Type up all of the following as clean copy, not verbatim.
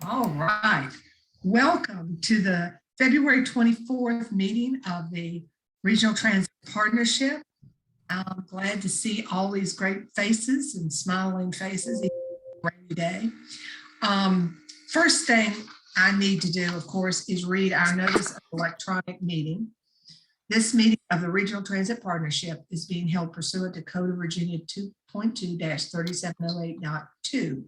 All right. Welcome to the February 24th meeting of the Regional Transit Partnership. I'm glad to see all these great faces and smiling faces every day. First thing I need to do, of course, is read our notice of electronic meeting. This meeting of the Regional Transit Partnership is being held pursuant to Code of Virginia 2.2-3708.2,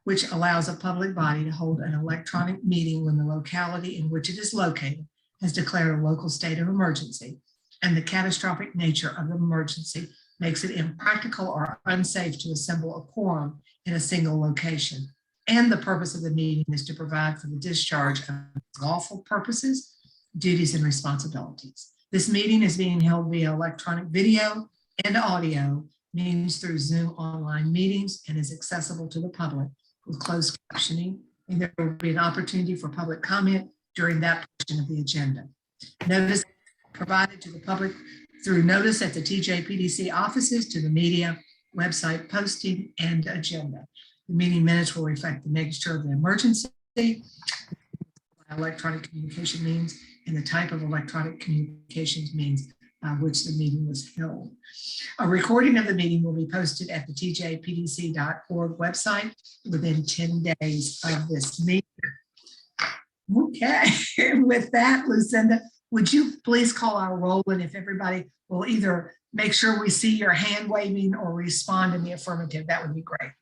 which allows a public body to hold an electronic meeting when the locality in which it is located has declared a local state of emergency, and the catastrophic nature of the emergency makes it impractical or unsafe to assemble a quorum in a single location. And the purpose of the meeting is to provide for the discharge of lawful purposes, duties, and responsibilities. This meeting is being held via electronic video and audio means through Zoom online meetings and is accessible to the public with closed captioning, and there will be an opportunity for public comment during that portion of the agenda. Notice provided to the public through notice at the TJPDC offices, to the media, website posting, and agenda. The meeting minutes will reflect the nature of the emergency, electronic communication means, and the type of electronic communications means by which the meeting was held. A recording of the meeting will be posted at the tjpdc.org website within 10 days of this meeting. Okay, with that, Lucinda, would you please call our roll, and if everybody will either make sure we see your hand waving or respond in the affirmative, that would be great.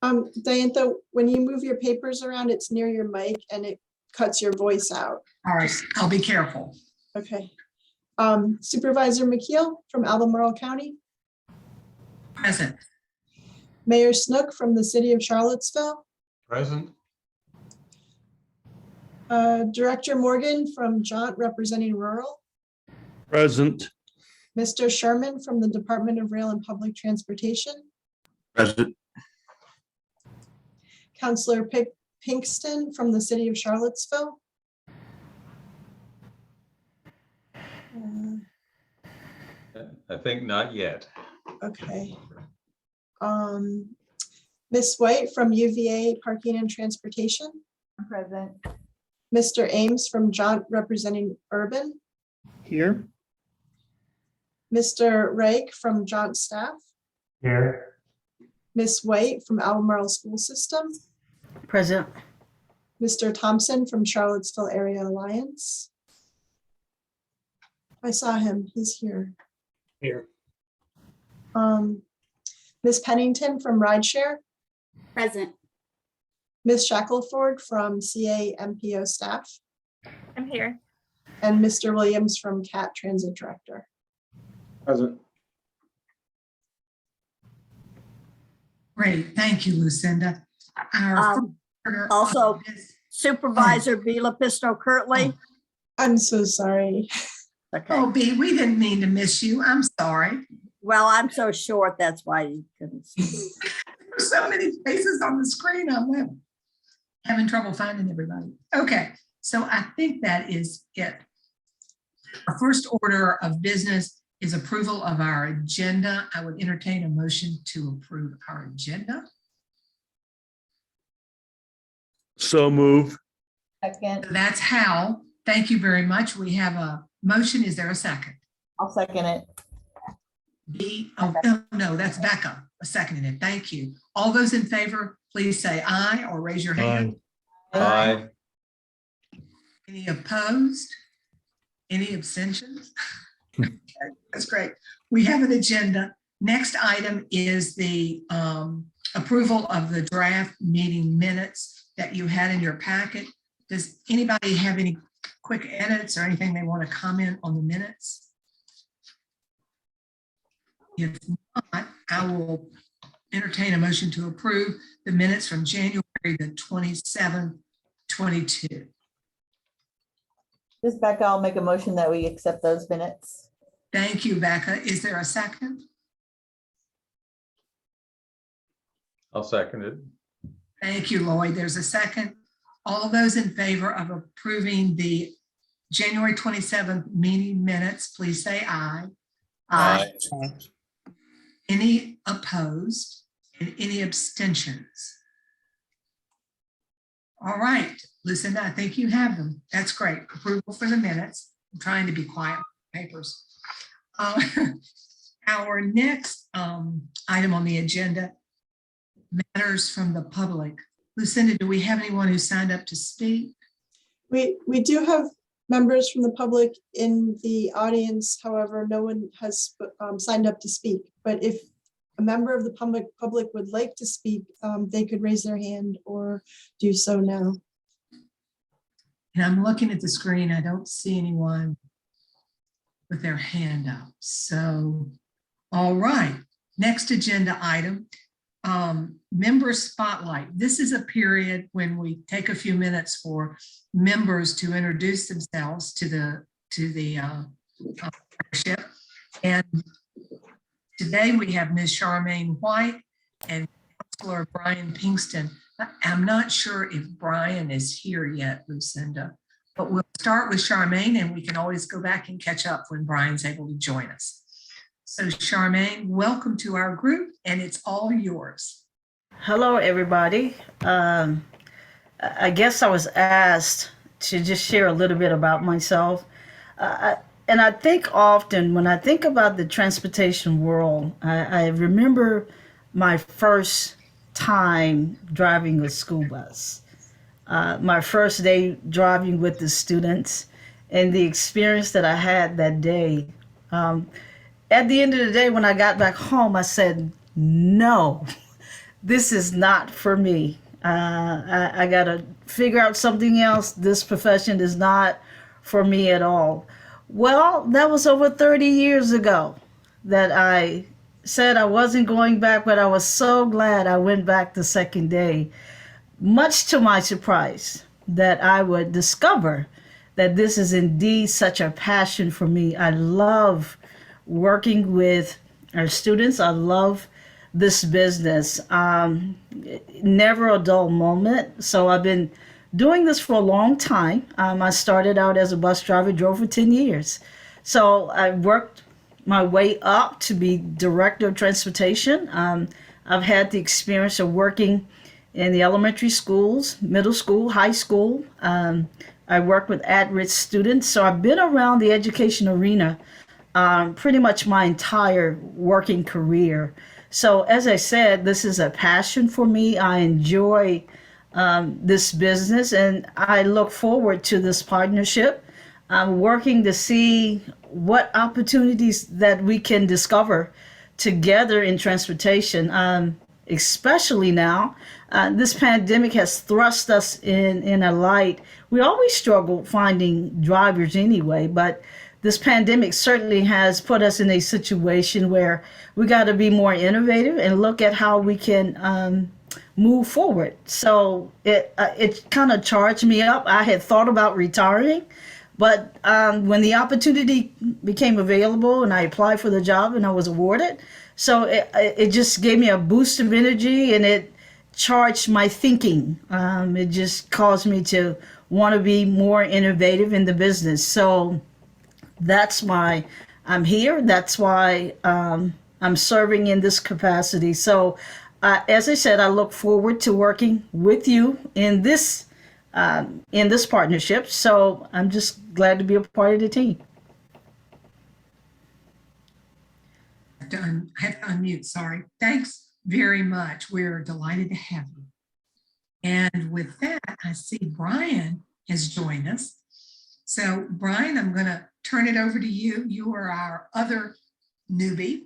Diantha, when you move your papers around, it's near your mic and it cuts your voice out. All right, I'll be careful. Okay. Supervisor McKeel from Albemarle County. Present. Mayor Snook from the City of Charlottesville. Present. Director Morgan from JAUNT representing rural. Present. Mr. Sherman from the Department of Rail and Public Transportation. Present. Councilor Pinkston from the City of Charlottesville. I think not yet. Okay. Ms. White from UVA Parking and Transportation. Present. Mr. Ames from JAUNT representing urban. Here. Mr. Rake from JAUNT staff. Here. Ms. White from Albemarle School System. Present. Mr. Thompson from Charlottesville Area Alliance. I saw him, he's here. Here. Ms. Pennington from Rideshare. Present. Ms. Shackelford from CA MPO staff. I'm here. And Mr. Williams from CAT Transit Director. Present. Great, thank you, Lucinda. Our Also, Supervisor Vila Pisto-Kirtley. I'm so sorry. Okay. Oh, B, we didn't mean to miss you. I'm sorry. Well, I'm so short, that's why you couldn't see. There's so many faces on the screen. I'm having trouble finding everybody. Okay, so I think that is it. Our first order of business is approval of our agenda. I would entertain a motion to approve our agenda. So move. Second. That's Hal. Thank you very much. We have a motion. Is there a second? I'll second it. B, oh, no, that's Becca, seconding it. Thank you. All those in favor, please say aye or raise your hand. Aye. Any opposed? Any abstentions? Okay, that's great. We have an agenda. Next item is the approval of the draft meeting minutes that you had in your packet. Does anybody have any quick edits or anything they want to comment on the minutes? If not, I will entertain a motion to approve the minutes from January the 27th, 22. This is Becca. I'll make a motion that we accept those minutes. Thank you, Becca. Is there a second? I'll second it. Thank you, Lloyd. There's a second. All of those in favor of approving the January 27th meeting minutes, please say aye. Aye. Any opposed and any abstentions? All right, Lucinda, I think you have them. That's great. Approval for the minutes. I'm trying to be quiet with papers. Uh, Our next item on the agenda, matters from the public. Lucinda, do we have anyone who signed up to speak? We do have members from the public in the audience. However, no one has signed up to speak. But if a member of the public would like to speak, they could raise their hand or do so now. And I'm looking at the screen. I don't see anyone with their hand up. So, all right, next agenda item, member spotlight. This is a period when we take a few minutes for members to introduce themselves to the partnership. And today we have Ms. Charmaine White and Councilor Brian Pinkston. I'm not sure if Brian is here yet, Lucinda, but we'll start with Charmaine and we can always go back and catch up when Brian's able to join us. So Charmaine, welcome to our group and it's all yours. Hello, everybody. I guess I was asked to just share a little bit about myself. And I think often when I think about the transportation world, I remember my first time driving a school bus, my first day driving with the students, and the experience that I had that day. At the end of the day, when I got back home, I said, no, this is not for me. I got to figure out something else. This profession is not for me at all. Well, that was over 30 years ago that I said I wasn't going back, but I was so glad I went back the second day, much to my surprise, that I would discover that this is indeed such a passion for me. I love working with our students. I love this business. Never a dull moment. So I've been doing this for a long time. I started out as a bus driver, drove for 10 years. So I worked my way up to be director of transportation. I've had the experience of working in the elementary schools, middle school, high school. I work with at-risk students. So I've been around the education arena pretty much my entire working career. So as I said, this is a passion for me. I enjoy this business and I look forward to this partnership. I'm working to see what opportunities that we can discover together in transportation, especially now. This pandemic has thrust us in a light. We always struggle finding drivers anyway, but this pandemic certainly has put us in a situation where we got to be more innovative and look at how we can move forward. So it kind of charged me up. I had thought about retiring, but when the opportunity became available and I applied for the job and I was awarded, so it just gave me a boost of energy and it charged my thinking. It just caused me to want to be more innovative in the business. So that's why I'm here. That's why I'm serving in this capacity. So as I said, I look forward to working with you in this partnership. So I'm just glad to be a part of the team. I have to unmute, sorry. Thanks very much. We're delighted to have you. And with that, I see Brian has joined us. So Brian, I'm going to turn it over to you. You are our other newbie,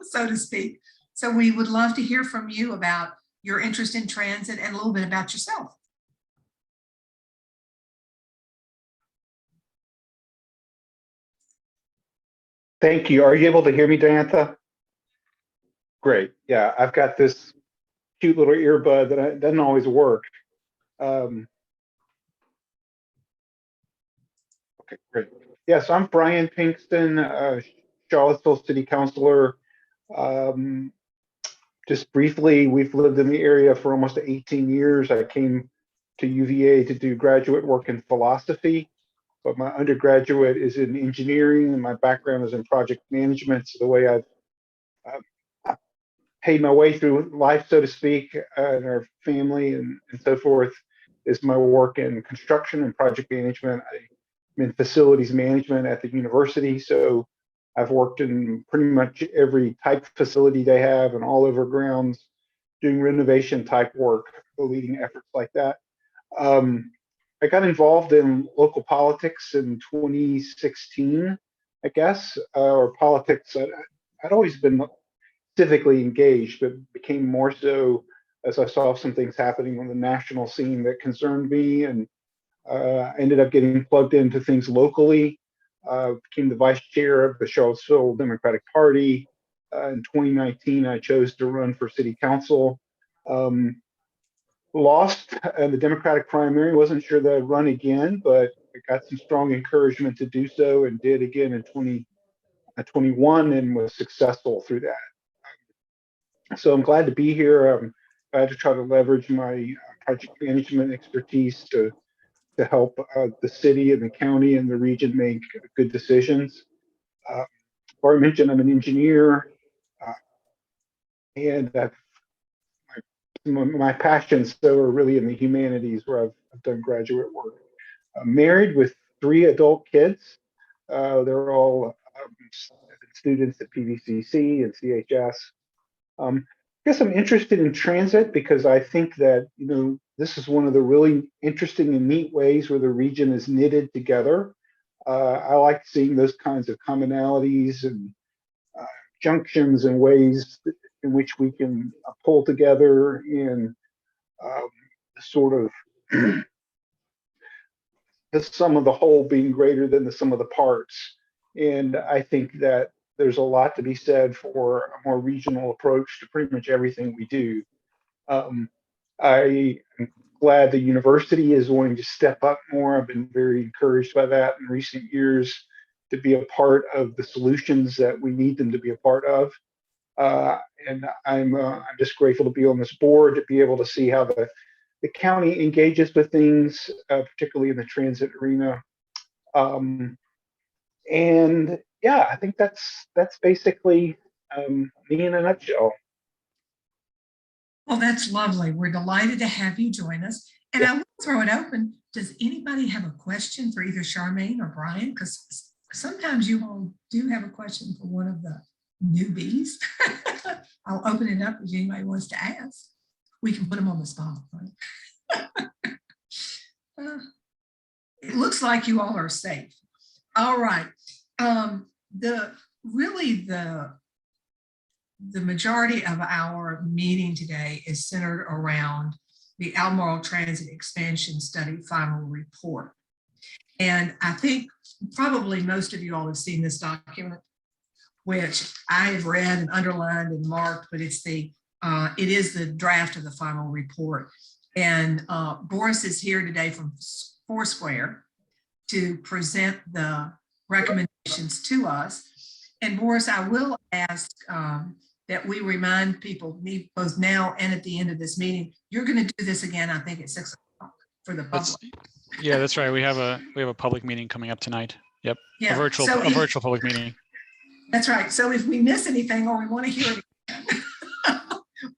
so to speak. So we would love to hear from you about your interest in transit and a little bit about yourself. Thank you. Are you able to hear me, Diantha? Great. Yeah, I've got this cute little earbud that doesn't always work. Okay, great. Yes, I'm Brian Pinkston, Charlottesville City Councilor. Just briefly, we've lived in the area for almost 18 years. I came to UVA to do graduate work in philosophy, but my undergraduate is in engineering and my background is in project management. So the way I've paid my way through life, so to speak, and our family and so forth. is my work in construction and project management. I'm in facilities management at the university, so I've worked in pretty much every type facility they have and all over grounds, doing renovation type work, leading efforts like that. I got involved in local politics in 2016, I guess, or politics. I'd always been civically engaged, but became more so as I saw some things happening on the national scene that concerned me, and ended up getting plugged into things locally. Became the vice chair of the Charlottesville Democratic Party. In 2019, I chose to run for city council. Lost the Democratic primary. Wasn't sure that I'd run again, but I got some strong encouragement to do so, and did again in 2021, and was successful through that. So I'm glad to be here. I had to try to leverage my project management expertise to help the city and the county and the region make good decisions. Or I mentioned I'm an engineer, and my passions so are really in the humanities, where I've done graduate work. I'm married with 3 adult kids. They're all students at PVCC and CHS. I guess I'm interested in transit because I think that, this is one of the really interesting and neat ways where the region is knitted together. I like seeing those kinds of commonalities and junctions and ways in which we can pull together in sort of the sum of the whole being greater than the sum of the parts. And I think that there's a lot to be said for a more regional approach to pretty much everything we do. I am glad the university is wanting to step up more. I've been very encouraged by that in recent years, to be a part of the solutions that we need them to be a part of. And I'm just grateful to be on this board, to be able to see how the county engages with things, particularly in the transit arena. And yeah, I think that's basically me in a nutshell. Well, that's lovely. We're delighted to have you join us. And I will throw it open. Does anybody have a question for either Charmaine or Brian? Because sometimes you all do have a question for one of the newbies. I'll open it up if anybody wants to ask. We can put them on the spot. Right? It looks like you all are safe. All right. The majority of our meeting today is centered around the Albemarle Transit Expansion Study final report. And I think probably most of you all have seen this document, which I have read and underlined and marked, but it is the draft of the final report. And Boris is here today from Foursquare to present the recommendations to us. And Boris, I will ask that we remind people, me both now and at the end of this meeting, you're going to do this again, I think at 6 o'clock for the public. Yeah, that's right. We have a public meeting coming up tonight. Yep. Yeah. A virtual public meeting. That's right. So if we miss anything or we want to hear it again,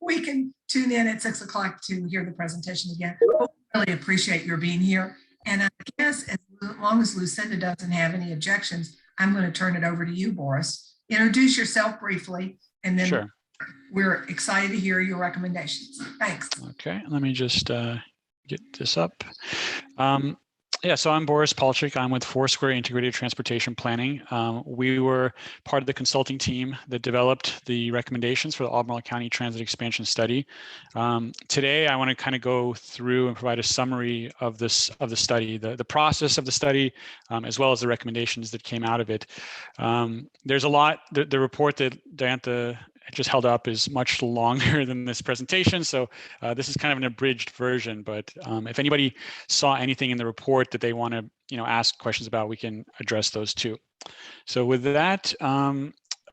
we can tune in at 6 o'clock to hear the presentation again. But we really appreciate your being here. And I guess as long as Lucinda doesn't have any objections, I'm going to turn it over to you, Boris. Introduce yourself briefly, and then Sure. We're excited to hear your recommendations. Thanks. Okay, let me just get this up. Yeah, so I'm Boris Palchik. I'm with Foursquare Integrated Transportation Planning. We were part of the consulting team that developed the recommendations for the Albemarle County Transit Expansion Study. Today, I want to kind of go through and provide a summary of the study, the process of the study, as well as the recommendations that came out of it. There's a lot. The report that Diantha just held up is much longer than this presentation. So this is kind of an abridged version, but if anybody saw anything in the report that they want to, ask questions about, we can address those too. So with that,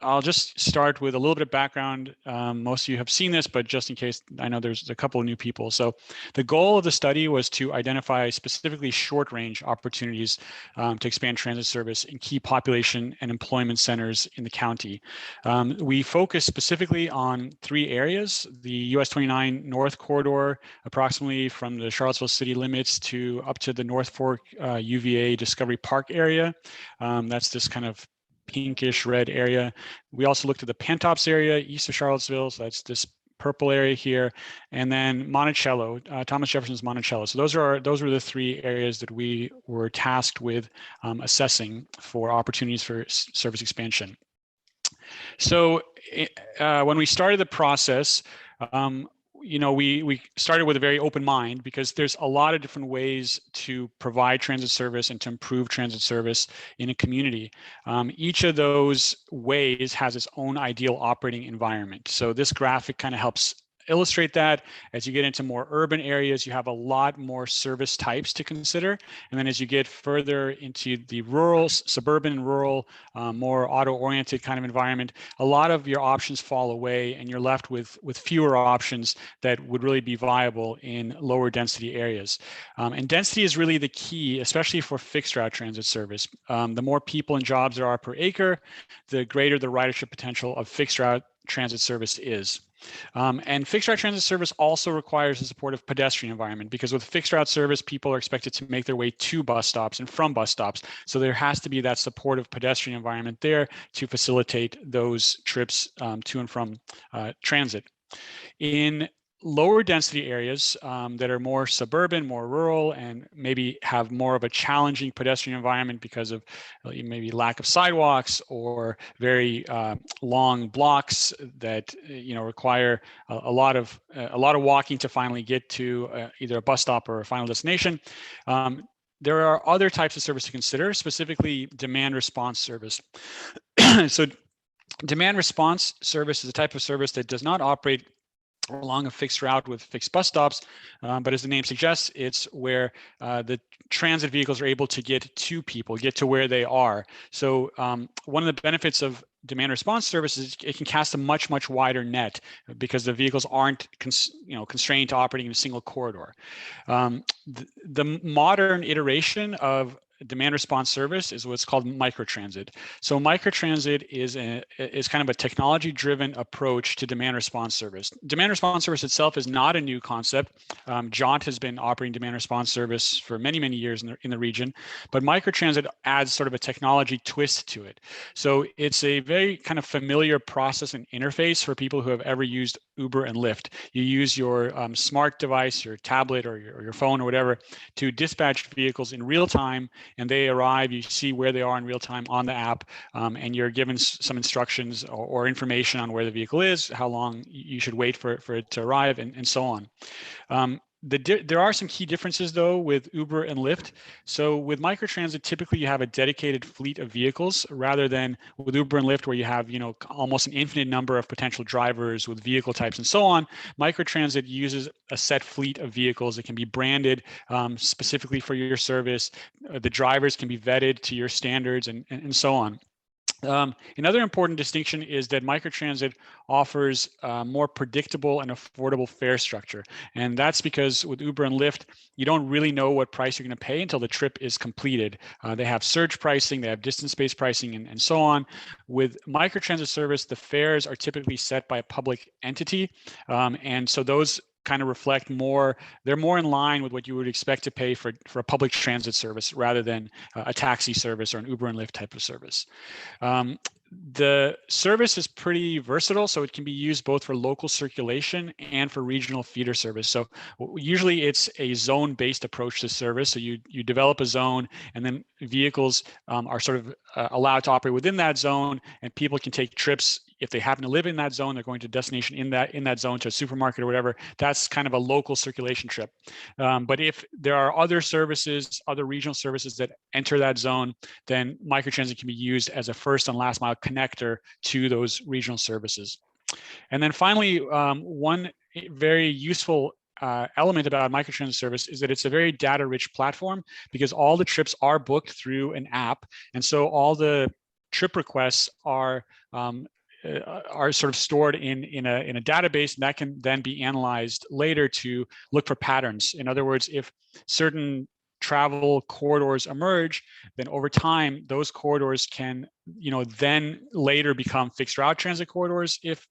I'll just start with a little bit of background. Most of you have seen this, but just in case, I know there's a couple of new people. So the goal of the study was to identify specifically short range opportunities to expand transit service in key population and employment centers in the county. We focused specifically on 3 areas: the US 29 North Corridor, approximately from the Charlottesville city limits to up to the North Fork UVA Discovery Park area. That's this kind of pinkish red area. We also looked at the Pantops area east of Charlottesville. So that's this purple area here, and then Monticello, Thomas Jefferson's Monticello. So those were the 3 areas that we were tasked with assessing for opportunities for service expansion. So when we started the process, we started with a very open mind, because there's a lot of different ways to provide transit service and to improve transit service in a community. Each of those ways has its own ideal operating environment. So this graphic kind of helps illustrate that. As you get into more urban areas, you have a lot more service types to consider. And then as you get further into the rural, suburban and rural, more auto-oriented kind of environment, a lot of your options fall away and you're left with fewer options that would really be viable in lower density areas. And density is really the key, especially for fixed route transit service. The more people and jobs there are per acre, the greater the ridership potential of fixed route transit service is. And fixed route transit service also requires a supportive pedestrian environment, because with fixed route service, people are expected to make their way to bus stops and from bus stops. So there has to be that supportive pedestrian environment there to facilitate those trips to and from transit. In lower density areas that are more suburban, more rural, and maybe have more of a challenging pedestrian environment because of maybe lack of sidewalks or very long blocks that require a lot of walking to finally get to either a bus stop or a final destination. There are other types of service to consider, specifically demand response service. So demand response service is a type of service that does not operate along a fixed route with fixed bus stops, but as the name suggests, it's where the transit vehicles are able to get to people, get to where they are. So one of the benefits of demand response services, it can cast a much wider net, because the vehicles aren't constrained to operating in a single corridor. The modern iteration of demand response service is what's called microtransit. So microtransit is kind of a technology-driven approach to demand response service. Demand response service itself is not a new concept. JAUNT has been operating demand response service for many years in the region, but microtransit adds sort of a technology twist to it. So it's a very kind of familiar process and interface for people who have ever used Uber and Lyft. You use your smart device, your tablet or your phone or whatever, to dispatch vehicles in real time, and they arrive. You see where they are in real time on the app, and you're given some instructions or information on where the vehicle is, how long you should wait for it to arrive, and so on. There are some key differences though with Uber and Lyft. So with microtransit, typically you have a dedicated fleet of vehicles, rather than with Uber and Lyft where you have almost an infinite number of potential drivers with vehicle types and so on. Microtransit uses a set fleet of vehicles that can be branded specifically for your service. The drivers can be vetted to your standards and so on. Another important distinction is that microtransit offers more predictable and affordable fare structure. And that's because with Uber and Lyft, you don't really know what price you're going to pay until the trip is completed. They have surge pricing, they have distance-based pricing, and so on. With microtransit service, the fares are typically set by a public entity. And so those kind of reflect more, they're more in line with what you would expect to pay for a public transit service rather than a taxi service or an Uber and Lyft type of service. The service is pretty versatile, so it can be used both for local circulation and for regional feeder service. So usually it's a zone-based approach to service. So you develop a zone, and then vehicles are sort of allowed to operate within that zone, and people can take trips. If they happen to live in that zone, they're going to a destination in that zone, to a supermarket or whatever. That's kind of a local circulation trip. But if there are other services, other regional services that enter that zone, then microtransit can be used as a first and last mile connector to those regional services. And then finally, one very useful element about microtransit service is that it's a very data-rich platform, because all the trips are booked through an app, and so all the trip requests are sort of stored in a database, and that can then be analyzed later to look for patterns. In other words, if certain travel corridors emerge, then over time those corridors can, then later become fixed route transit corridors if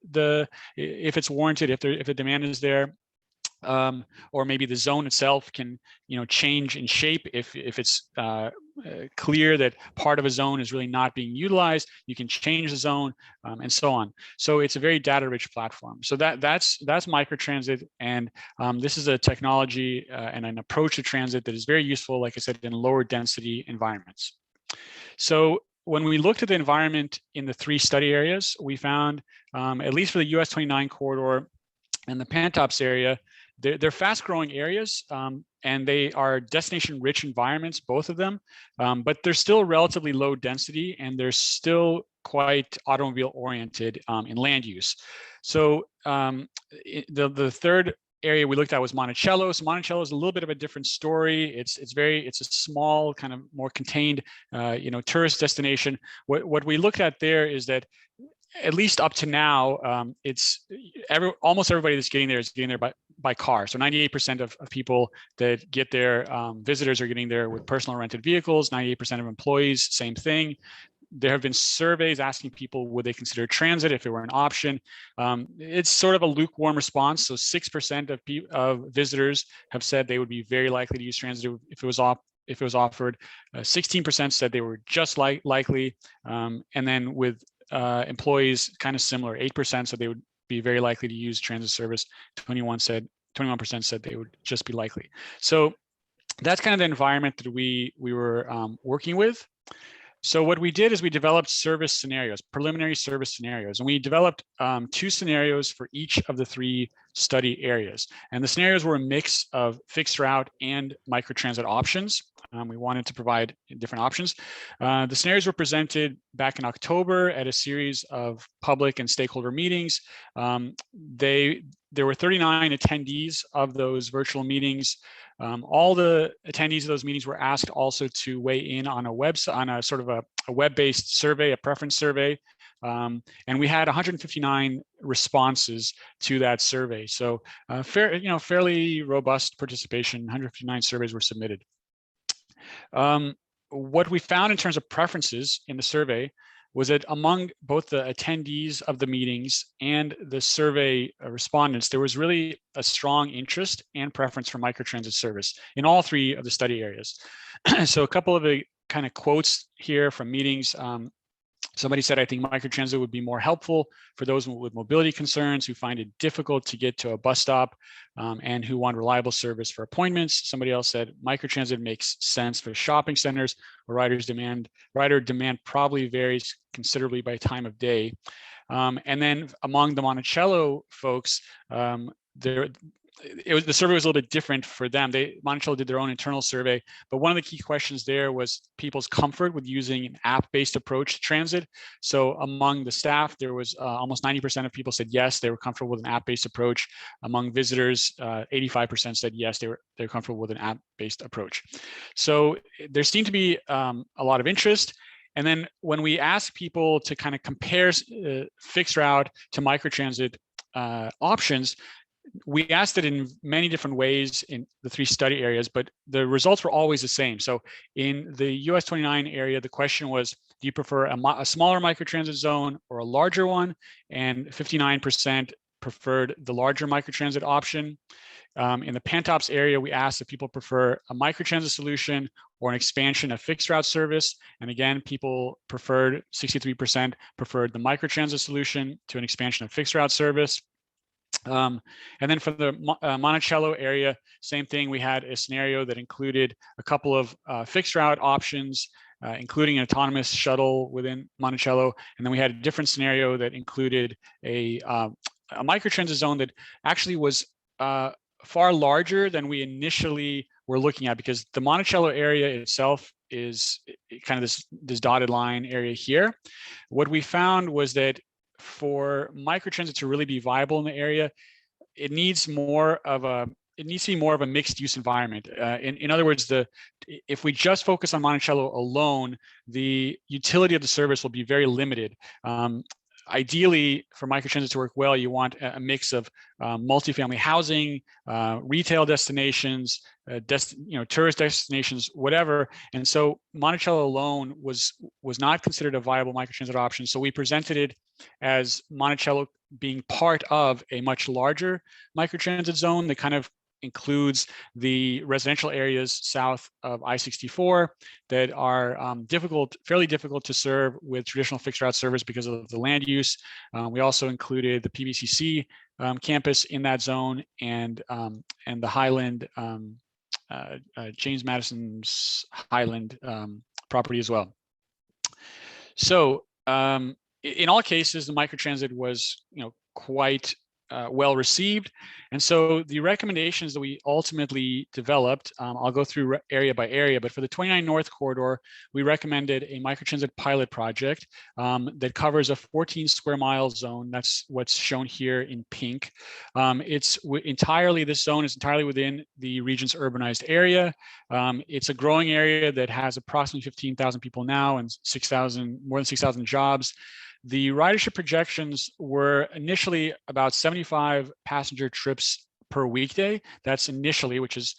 it's warranted, if the demand is there. Or maybe the zone itself can, change in shape if it's clear that part of a zone is really not being utilized. You can change the zone, and so on. So it's a very data-rich platform. So that's microtransit, and this is a technology and an approach to transit that is very useful, like I said, in lower density environments. So when we looked at the environment in the 3 study areas, we found, at least for the US 29 corridor and the Pantops area, they're fast-growing areas, and they are destination-rich environments, both of them, but they're still relatively low density, and they're still quite automobile-oriented in land use. So the third area we looked at was Monticello. So Monticello is a little bit of a different story. It's a small, kind of more contained, tourist destination. What we looked at there is that, at least up to now, almost everybody that's getting there is getting there by car. So 98% of people that get there, visitors are getting there with personal rented vehicles. 98% of employees, same thing. There have been surveys asking people, would they consider transit if it were an option? It's sort of a lukewarm response. So 6% of visitors have said they would be very likely to use transit if it was offered. 16% said they were just likely, and then with employees, kind of similar, 8% said they would be very likely to use transit service. 21% said they would just be likely. So that's kind of the environment that we were working with. So what we did is we developed service scenarios, preliminary service scenarios, and we developed 2 scenarios for each of the 3 study areas. And the scenarios were a mix of fixed route and microtransit options. We wanted to provide different options. The scenarios were presented back in October at a series of public and stakeholder meetings. There were 39 attendees of those virtual meetings. All the attendees of those meetings were asked also to weigh in on a sort of a web-based survey, a preference survey. And we had 159 responses to that survey. So fairly robust participation. 159 surveys were submitted. What we found in terms of preferences in the survey was that among both the attendees of the meetings and the survey respondents, there was really a strong interest and preference for microtransit service in all 3 of the study areas. So a couple of the kind of quotes here from meetings. Somebody said, I think microtransit would be more helpful for those with mobility concerns who find it difficult to get to a bus stop and who want reliable service for appointments. Somebody else said, microtransit makes sense for shopping centers where rider demand probably varies considerably by time of day. And then among the Monticello folks, the survey was a little bit different for them. Monticello did their own internal survey, but one of the key questions there was people's comfort with using an app-based approach to transit. So among the staff, there was almost 90% of people said yes, they were comfortable with an app-based approach. Among visitors, 85% said yes, they're comfortable with an app-based approach. So there seemed to be a lot of interest. And then when we asked people to kind of compare fixed route to microtransit options, we asked it in many different ways in the 3 study areas, but the results were always the same. So in the US 29 area, the question was, do you prefer a smaller microtransit zone or a larger one? And 59% preferred the larger microtransit option. In the Pantops area, we asked if people prefer a microtransit solution or an expansion of fixed route service. And again, 63% preferred the microtransit solution to an expansion of fixed route service. And then for the Monticello area, same thing. We had a scenario that included a couple of fixed route options, including an autonomous shuttle within Monticello. And then we had a different scenario that included a microtransit zone that actually was far larger than we initially were looking at, because the Monticello area itself is kind of this dotted line area here. What we found was that for microtransit to really be viable in the area, it needs more of a it needs to be more of a mixed use environment. In other words, if we just focus on Monticello alone, the utility of the service will be very limited. Ideally, for microtransit to work well, you want a mix of multifamily housing, retail destinations, tourist destinations, whatever. And so Monticello alone was not considered a viable microtransit option. So we presented it as Monticello being part of a much larger microtransit zone that kind of includes the residential areas south of I-64 that are fairly difficult to serve with traditional fixed route service because of the land use. We also included the PVCC campus in that zone and the Highland, James Madison's Highland property as well. So in all cases, the microtransit was quite well received. And so the recommendations that we ultimately developed, I'll go through area by area, but for the 29 North corridor, we recommended a microtransit pilot project that covers a 14 square mile zone. That's what's shown here in pink. This zone is entirely within the region's urbanized area. It's a growing area that has approximately 15,000 people now and more than 6,000 jobs. The ridership projections were initially about 75 passenger trips per weekday. That's initially, which is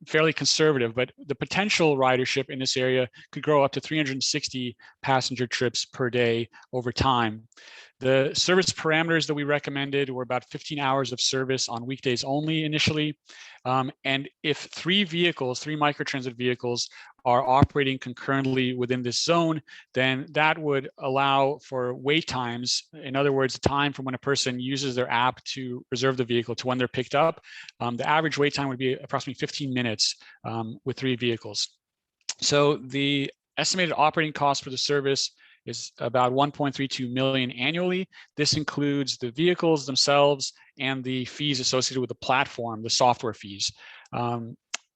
fairly conservative, but the potential ridership in this area could grow up to 360 passenger trips per day over time. The service parameters that we recommended were about 15 hours of service on weekdays only initially. And if three microtransit vehicles are operating concurrently within this zone, then that would allow for wait times. In other words, the time from when a person uses their app to reserve the vehicle to when they're picked up. The average wait time would be approximately 15 minutes with 3 vehicles. So the estimated operating cost for the service is about 1.32 million annually. This includes the vehicles themselves and the fees associated with the platform, the software fees.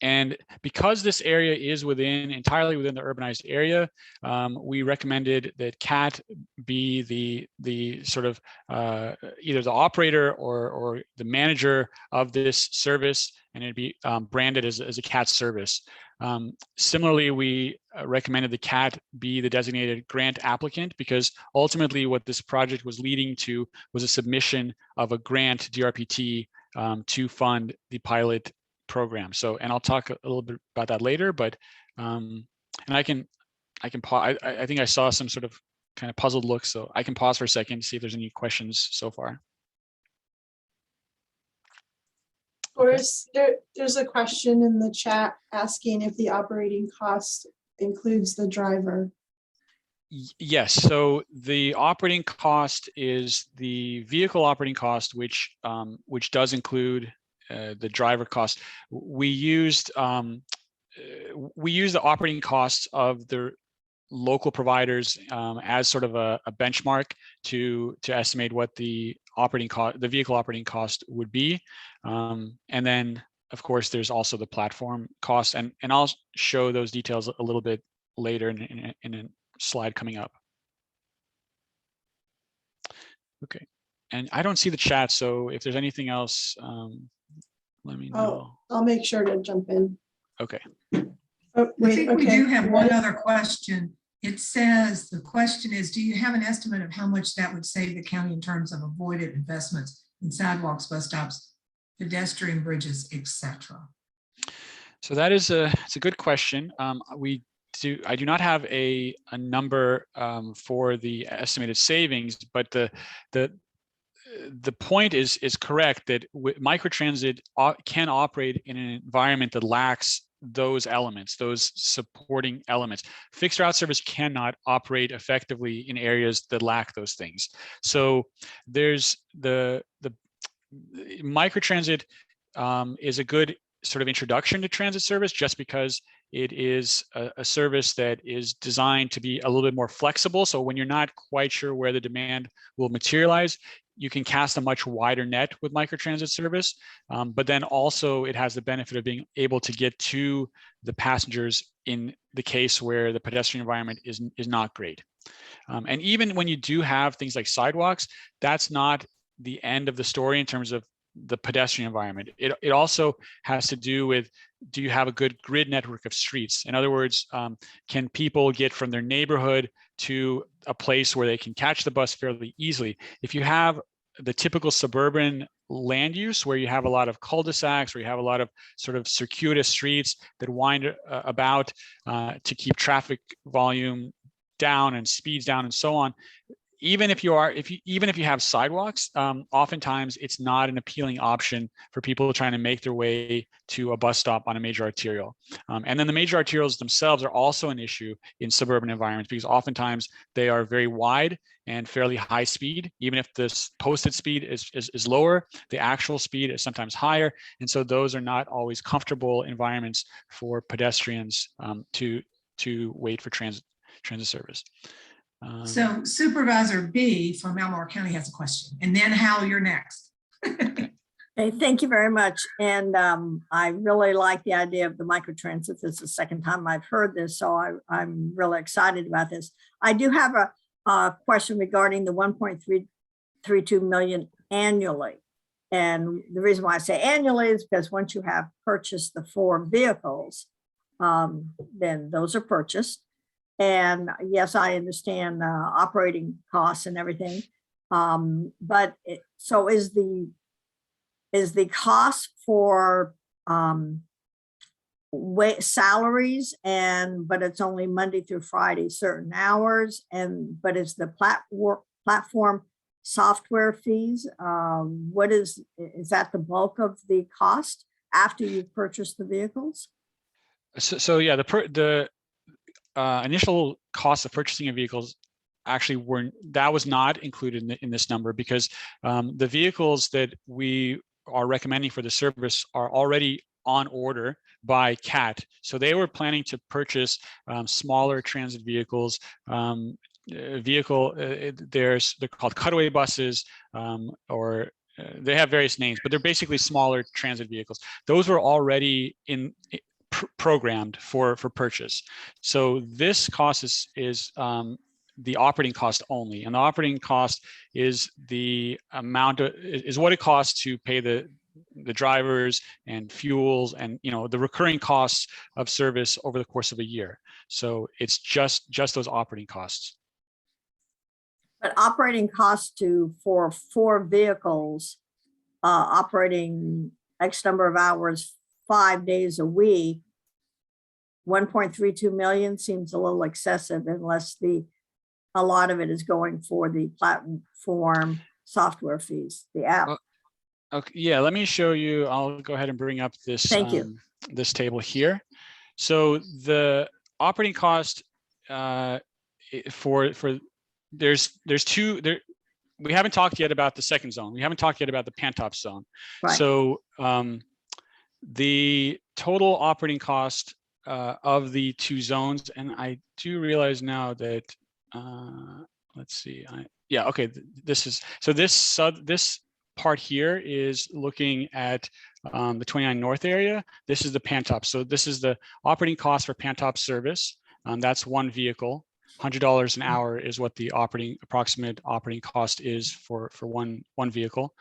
And because this area is entirely within the urbanized area, we recommended that CAT be the sort of either the operator or the manager of this service, and it'd be branded as a CAT service. Similarly, we recommended the CAT be the designated grant applicant because ultimately what this project was leading to was a submission of a grant to DRPT to fund the pilot program. So, and I'll talk a little bit about that later, but and I can pause. I think I saw some sort of kind of puzzled look, so I can pause for a second to see if there's any questions so far. Boris, there's a question in the chat asking if the operating cost includes the driver. Yes, so the operating cost is the vehicle operating cost, which does include the driver cost. We used the operating costs of the local providers as sort of a benchmark to estimate what the vehicle operating cost would be, and then of course there's also the platform cost, and I'll show those details a little bit later in a slide coming up. Okay, and I don't see the chat, so if there's anything else, let me know. I'll make sure to jump in. Okay. Oh, I wait, think we okay. do have one other question. It says, the question is, do you have an estimate of how much that would save the county in terms of avoided investments in sidewalks, bus stops, pedestrian bridges, etc.? So that is it's a good question. I do not have a number for the estimated savings, but the point is correct that microtransit can operate in an environment that lacks those elements, those supporting elements. Fixed route service cannot operate effectively in areas that lack those things. So there's the microtransit is a good sort of introduction to transit service just because it is a service that is designed to be a little bit more flexible. So when you're not quite sure where the demand will materialize, you can cast a much wider net with microtransit service. But then also it has the benefit of being able to get to the passengers in the case where the pedestrian environment is not great. And even when you do have things like sidewalks, that's not the end of the story in terms of the pedestrian environment. It also has to do with, do you have a good grid network of streets? In other words, can people get from their neighborhood to a place where they can catch the bus fairly easily? If you have the typical suburban land use where you have a lot of cul-de-sacs, where you have a lot of sort of circuitous streets that wind about to keep traffic volume down and speeds down and so on, even if you have sidewalks, oftentimes it's not an appealing option for people trying to make their way to a bus stop on a major arterial. And then the major arterials themselves are also an issue in suburban environments because oftentimes they are very wide and fairly high speed. Even if this posted speed is lower, the actual speed is sometimes higher. And so those are not always comfortable environments for pedestrians to wait for transit service. So Supervisor B from Albemarle County has a question, and then Hal, you're next. Okay, thank you very much. And I really like the idea of the microtransit. This is the second time I've heard this, so I'm really excited about this. I do have a question regarding the 1.332 million annually. And the reason why I say annually is because once you have purchased the 4 vehicles, then those are purchased. And yes, I understand operating costs and everything. But so is the cost for salaries but it's only Monday through Friday, certain hours, but it's the platform software fees. Is that the bulk of the cost after you've purchased the vehicles? So yeah, the initial cost of purchasing of vehicles actually was not included in this number because the vehicles that we are recommending for the service are already on order by CAT. So they were planning to purchase smaller transit vehicles. They're called cutaway buses, or they have various names, but they're basically smaller transit vehicles. Those were already programmed for purchase. So this cost is the operating cost only, and the operating cost is the amount is what it costs to pay the drivers and fuels and the recurring costs of service over the course of a year. So it's just those operating costs. But operating costs for 4 vehicles, operating X number of hours, 5 days a week, 1.32 million seems a little excessive unless a lot of it is going for the platform software fees, the app. Okay, yeah, let me show you. I'll go ahead and bring up this. Thank you. This table here. So the operating cost there's 2 there. We haven't talked yet about the second zone. We haven't talked yet about the Pantop zone. Right. So the total operating cost of the 2 zones, and I do realize now that let's see. Okay. This part here is looking at the 29 North area. This is the Pantop. So this is the operating cost for Pantop service. That's 1 vehicle. $100 an hour is what the approximate operating cost is for one vehicle.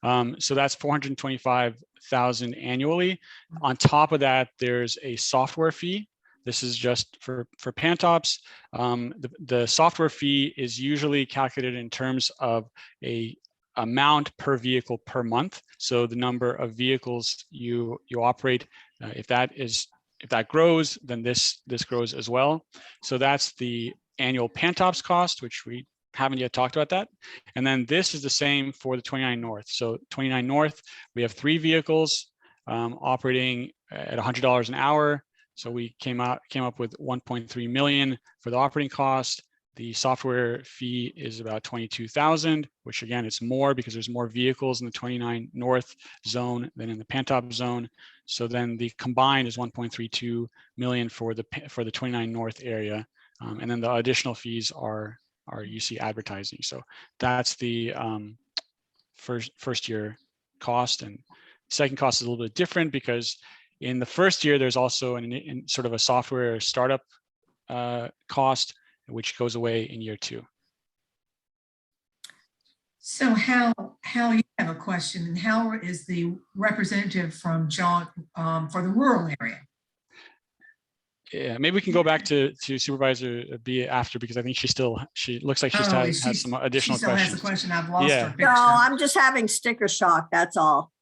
So that's $425,000 annually. On top of that, there's a software fee. This is just for Pantops. The software fee is usually calculated in terms of a amount per vehicle per month. So the number of vehicles you operate, if that grows, then this grows as well. So that's the annual Pantops cost, which we haven't yet talked about that. And then this is the same for the 29 North. So 29 North, we have 3 vehicles operating at $100 an hour. So we came up with 1.3 million for the operating cost. The software fee is about 22,000, which again, it's more because there's more vehicles in the 29 North zone than in the Pantop zone. So then the combined is 1.32 million for the 29 North area. And then the additional fees are UC advertising. So that's the first year cost. And second cost is a little bit different because in the first year, there's also in sort of a software startup cost, which goes away in year 2. So Hal, you have a question, and Hal is the representative from JAUNT for the rural area. Yeah, maybe we can go back to Supervisor B after, because I think she looks like she Oh, has some additional she still has a questions. question. I've lost Yeah. her picture. No, I'm just having sticker shock, that's all.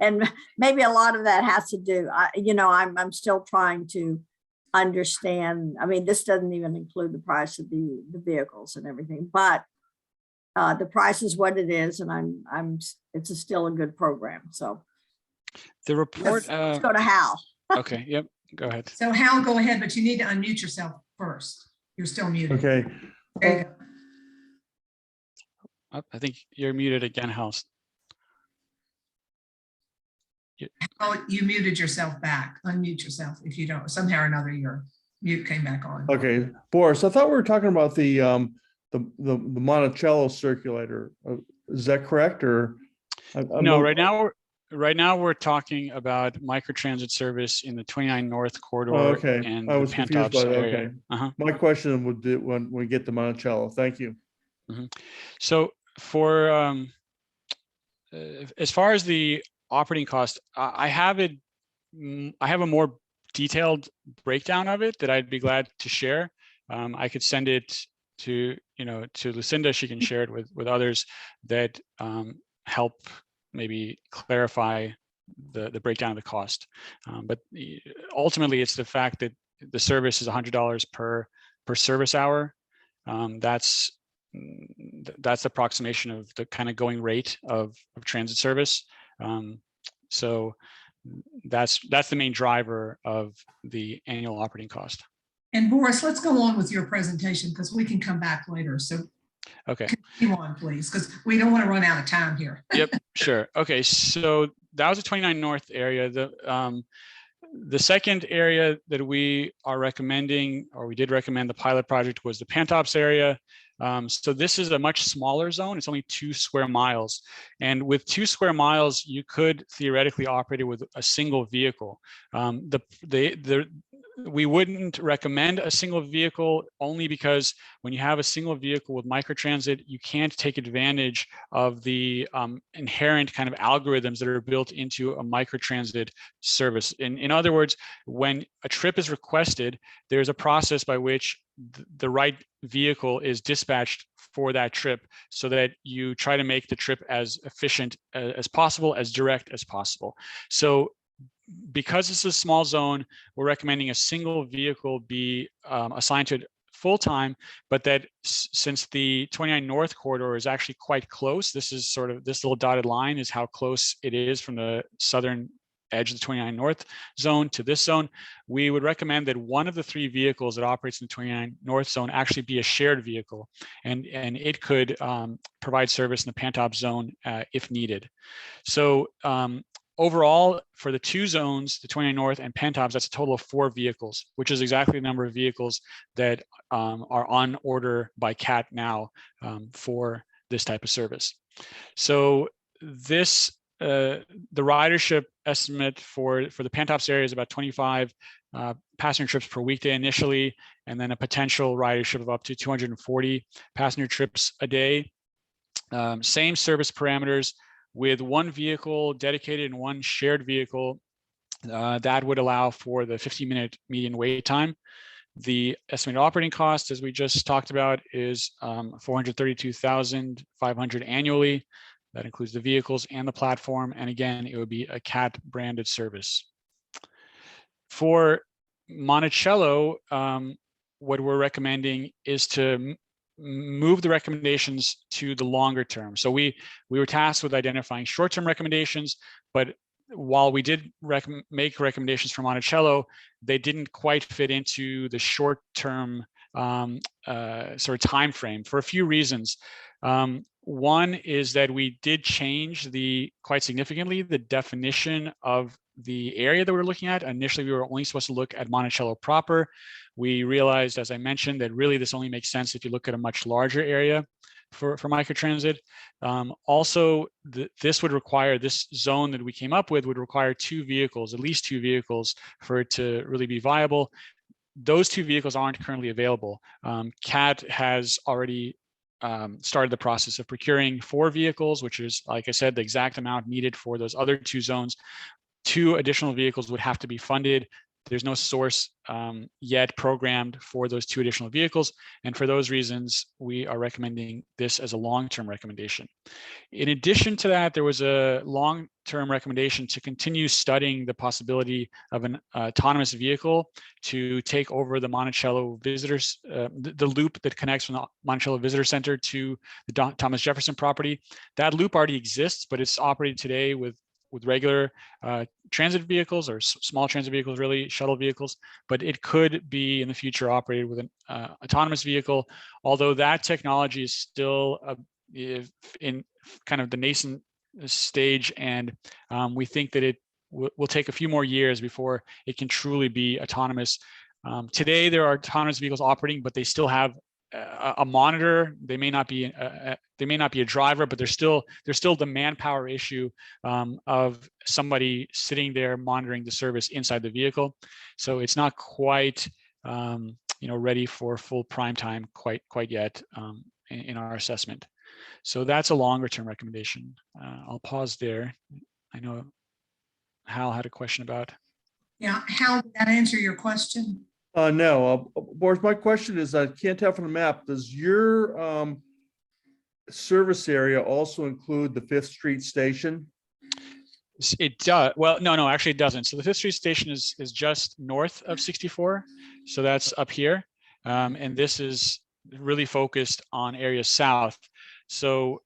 And maybe a lot of that has to do, I'm still trying to understand. I mean, this doesn't even include the price of the vehicles and everything, but the price is what it is, and it's still a good program. So The report. let's go to Hal. Okay. Yep. Go ahead. So Hal, go ahead, but you need to unmute yourself first. You're still muted. Okay, There you go. Oh, I think you're muted again, House. Oh, you muted yourself back. Unmute yourself if you don't. Somehow or another, your mute came back on. okay. Boris, I thought we were talking about the Monticello circulator. Is that correct, or? No, right now we're talking about microtransit service in the 29 North corridor. Oh, okay. And I the was confused Pantops by that. area. Okay. Uh-huh. My question would do when we get to Monticello. Thank you. So for as far as the operating cost, I have a more detailed breakdown of it that I'd be glad to share. I could send it to Lucinda. She can share it with others that help maybe clarify the breakdown of the cost. But ultimately, it's the fact that the service is $100 per service hour. That's the approximation of the kind of going rate of transit service. So that's the main driver of the annual operating cost. And Boris, let's go on with your presentation because we can come back later. So Okay. continue on, please, because we don't want to run out of time here. Yep, sure. Okay, so that was the 29 North area. The second area that we are recommending, or we did recommend the pilot project, was the Pantops area. So this is a much smaller zone. It's only 2 square miles. And with 2 square miles, you could theoretically operate it with a single vehicle. We wouldn't recommend a single vehicle only because when you have a single vehicle with microtransit, you can't take advantage of the inherent kind of algorithms that are built into a microtransit service. In other words, when a trip is requested, there's a process by which the right vehicle is dispatched for that trip so that you try to make the trip as efficient as possible, as direct as possible. So because it's a small zone, we're recommending a single vehicle be assigned to it full-time, but that since the 29 North corridor is actually quite close, this is sort of, this little dotted line is how close it is from the southern edge of the 29 North zone to this zone. We would recommend that one of the 3 vehicles that operates in the 29 North zone actually be a shared vehicle, and it could provide service in the Pantops zone if needed. So overall, for the 2 zones, the 29 North and Pantops, that's a total of 4 vehicles, which is exactly the number of vehicles that are on order by CAT now for this type of service. So this, the ridership estimate for the Pantops area is about 25 passenger trips per weekday initially, and then a potential ridership of up to 240 passenger trips a day. Same service parameters, with 1 vehicle dedicated and 1 shared vehicle, that would allow for the 15-minute median wait time. The estimated operating cost, as we just talked about, is $432,500 annually. That includes the vehicles and the platform. And again, it would be a CAT branded service. For Monticello, what we're recommending is to move the recommendations to the longer term. So we were tasked with identifying short-term recommendations, but while we did make recommendations for Monticello, they didn't quite fit into the short-term sort of time frame for a few reasons. One is that we did change quite significantly the definition of the area that we're looking at. Initially, we were only supposed to look at Monticello proper. We realized, as I mentioned, that really this only makes sense if you look at a much larger area for microtransit. Also, this zone that we came up with would require 2 vehicles, at least 2 vehicles, for it to really be viable. Those 2 vehicles aren't currently available. CAT has already started the process of procuring 4 vehicles, which is, like I said, the exact amount needed for those other 2 zones. 2 additional vehicles would have to be funded. There's no source yet programmed for those 2 additional vehicles. And for those reasons, we are recommending this as a long-term recommendation. In addition to that, there was a long-term recommendation to continue studying the possibility of an autonomous vehicle to take over the Monticello visitors, the loop that connects from the Monticello Visitor Center to the Thomas Jefferson property. That loop already exists, but it's operated today with regular transit vehicles or small transit vehicles, really shuttle vehicles, but it could be in the future operated with an autonomous vehicle, although that technology is still in kind of the nascent stage, and we think that it will take a few more years before it can truly be autonomous. Today, there are autonomous vehicles operating, but they still have a monitor. They may not be a driver, but there's still the manpower issue of somebody sitting there monitoring the service inside the vehicle. So it's not quite ready for full prime time quite yet in our assessment. So that's a longer term recommendation. I'll pause there. I know Hal had a question about. Yeah, Hal, did that answer your question? No, Boris, my question is, I can't tell from the map, does your service area also include the 5th Street station? It does. Well, no, actually it doesn't. So the 5th Street station is just north of 64. So that's up here. And this is really focused on area south. So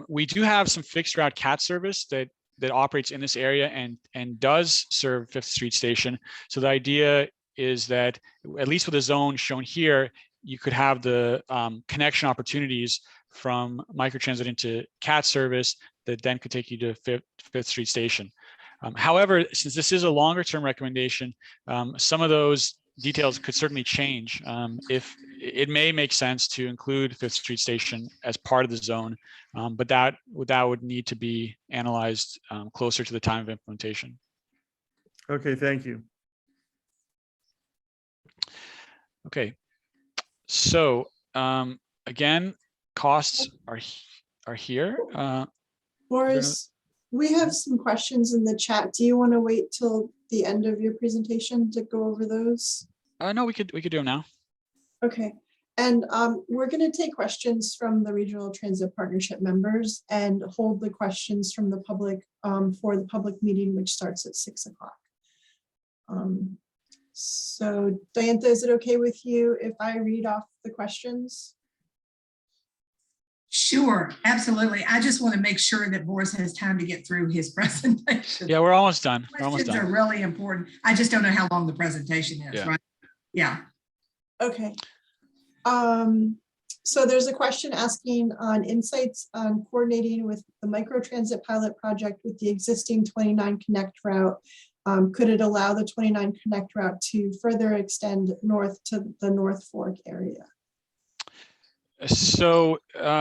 we do have some fixed route CAT service that operates in this area and does serve 5th Street station. So the idea is that, at least with the zone shown here, you could have the connection opportunities from microtransit into CAT service that then could take you to 5th Street station. However, since this is a longer term recommendation, some of those details could certainly change. If it may make sense to include 5th Street station as part of the zone, but that would need to be analyzed closer to the time of implementation. Okay, thank you. Okay, so again, costs are here. Boris, we have some questions in the chat. Do you want to wait till the end of your presentation to go over those? No, we could do them now. Okay, and we're going to take questions from the Regional Transit Partnership members and hold the questions from the public for the public meeting, which starts at 6 o'clock. So Diantha, is it okay with you if I read off the questions? Sure, absolutely. I just want to make sure that Boris has time to get through his presentation. Yeah, we're almost done. Questions are really important. I just don't know how long the presentation is, right? Yeah. Okay. So there's a question asking on insights on coordinating with the microtransit pilot project with the existing 29 Connect route. Could it allow the 29 Connect route to further extend north to the North Fork area? So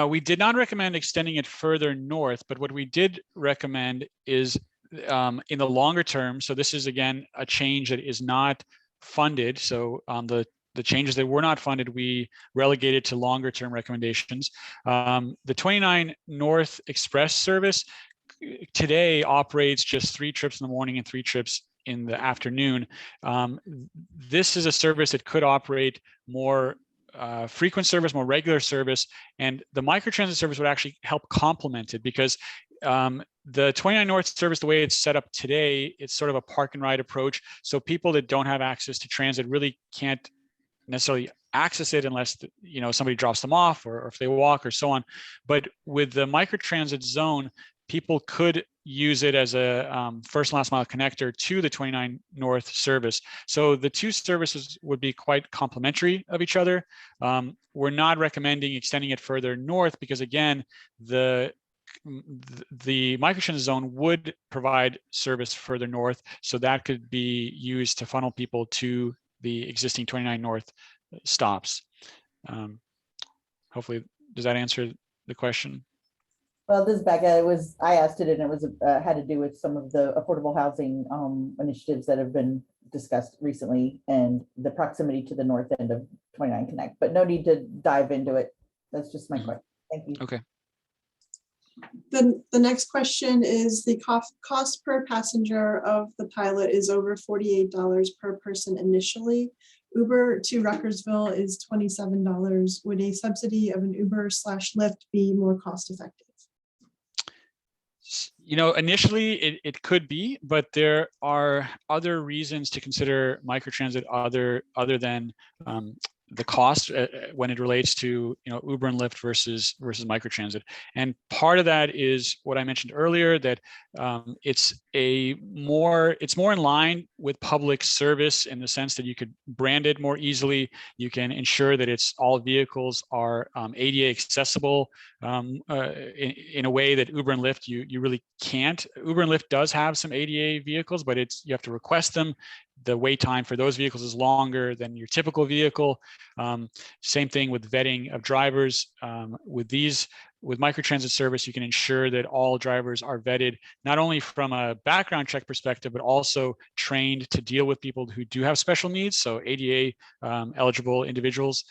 we did not recommend extending it further north, but what we did recommend is in the longer term. So this is, again, a change that is not funded. So the changes that were not funded, we relegated to longer term recommendations. The 29 North Express service today operates just 3 trips in the morning and 3 trips in the afternoon. This is a service that could operate more frequent service, more regular service, and the microtransit service would actually help complement it, because the 29 North service, the way it's set up today, it's sort of a park and ride approach. So people that don't have access to transit really can't necessarily access it unless somebody drops them off or if they walk or so on. But with the microtransit zone, people could use it as a first and last mile connector to the 29 North service. So the 2 services would be quite complementary of each other. We're not recommending extending it further north because, again, the microtransit zone would provide service further north. So that could be used to funnel people to the existing 29 North stops. Hopefully, does that answer the question? Well, this is Becca. I asked it, and it was had to do with some of the affordable housing initiatives that have been discussed recently and the proximity to the north end of 29 Connect, but no need to dive into it That's just my Mhm. question. Thank you. Okay. The next question is the cost per passenger of the pilot is over $48 per person initially. Uber to Ruckersville is $27. Would a subsidy of an Uber/Lyft be more cost effective? You know, initially it could be, but there are other reasons to consider microtransit other than the cost when it relates to, you know, Uber and Lyft versus microtransit. And part of that is what I mentioned earlier, that it's more in line with public service in the sense that you could brand it more easily. You can ensure that all vehicles are ADA accessible in a way that Uber and Lyft you really can't. Uber and Lyft does have some ADA vehicles, but you have to request them. The wait time for those vehicles is longer than your typical vehicle. Same thing with vetting of drivers. With microtransit service, you can ensure that all drivers are vetted, not only from a background check perspective, but also trained to deal with people who do have special needs, so ADA eligible individuals.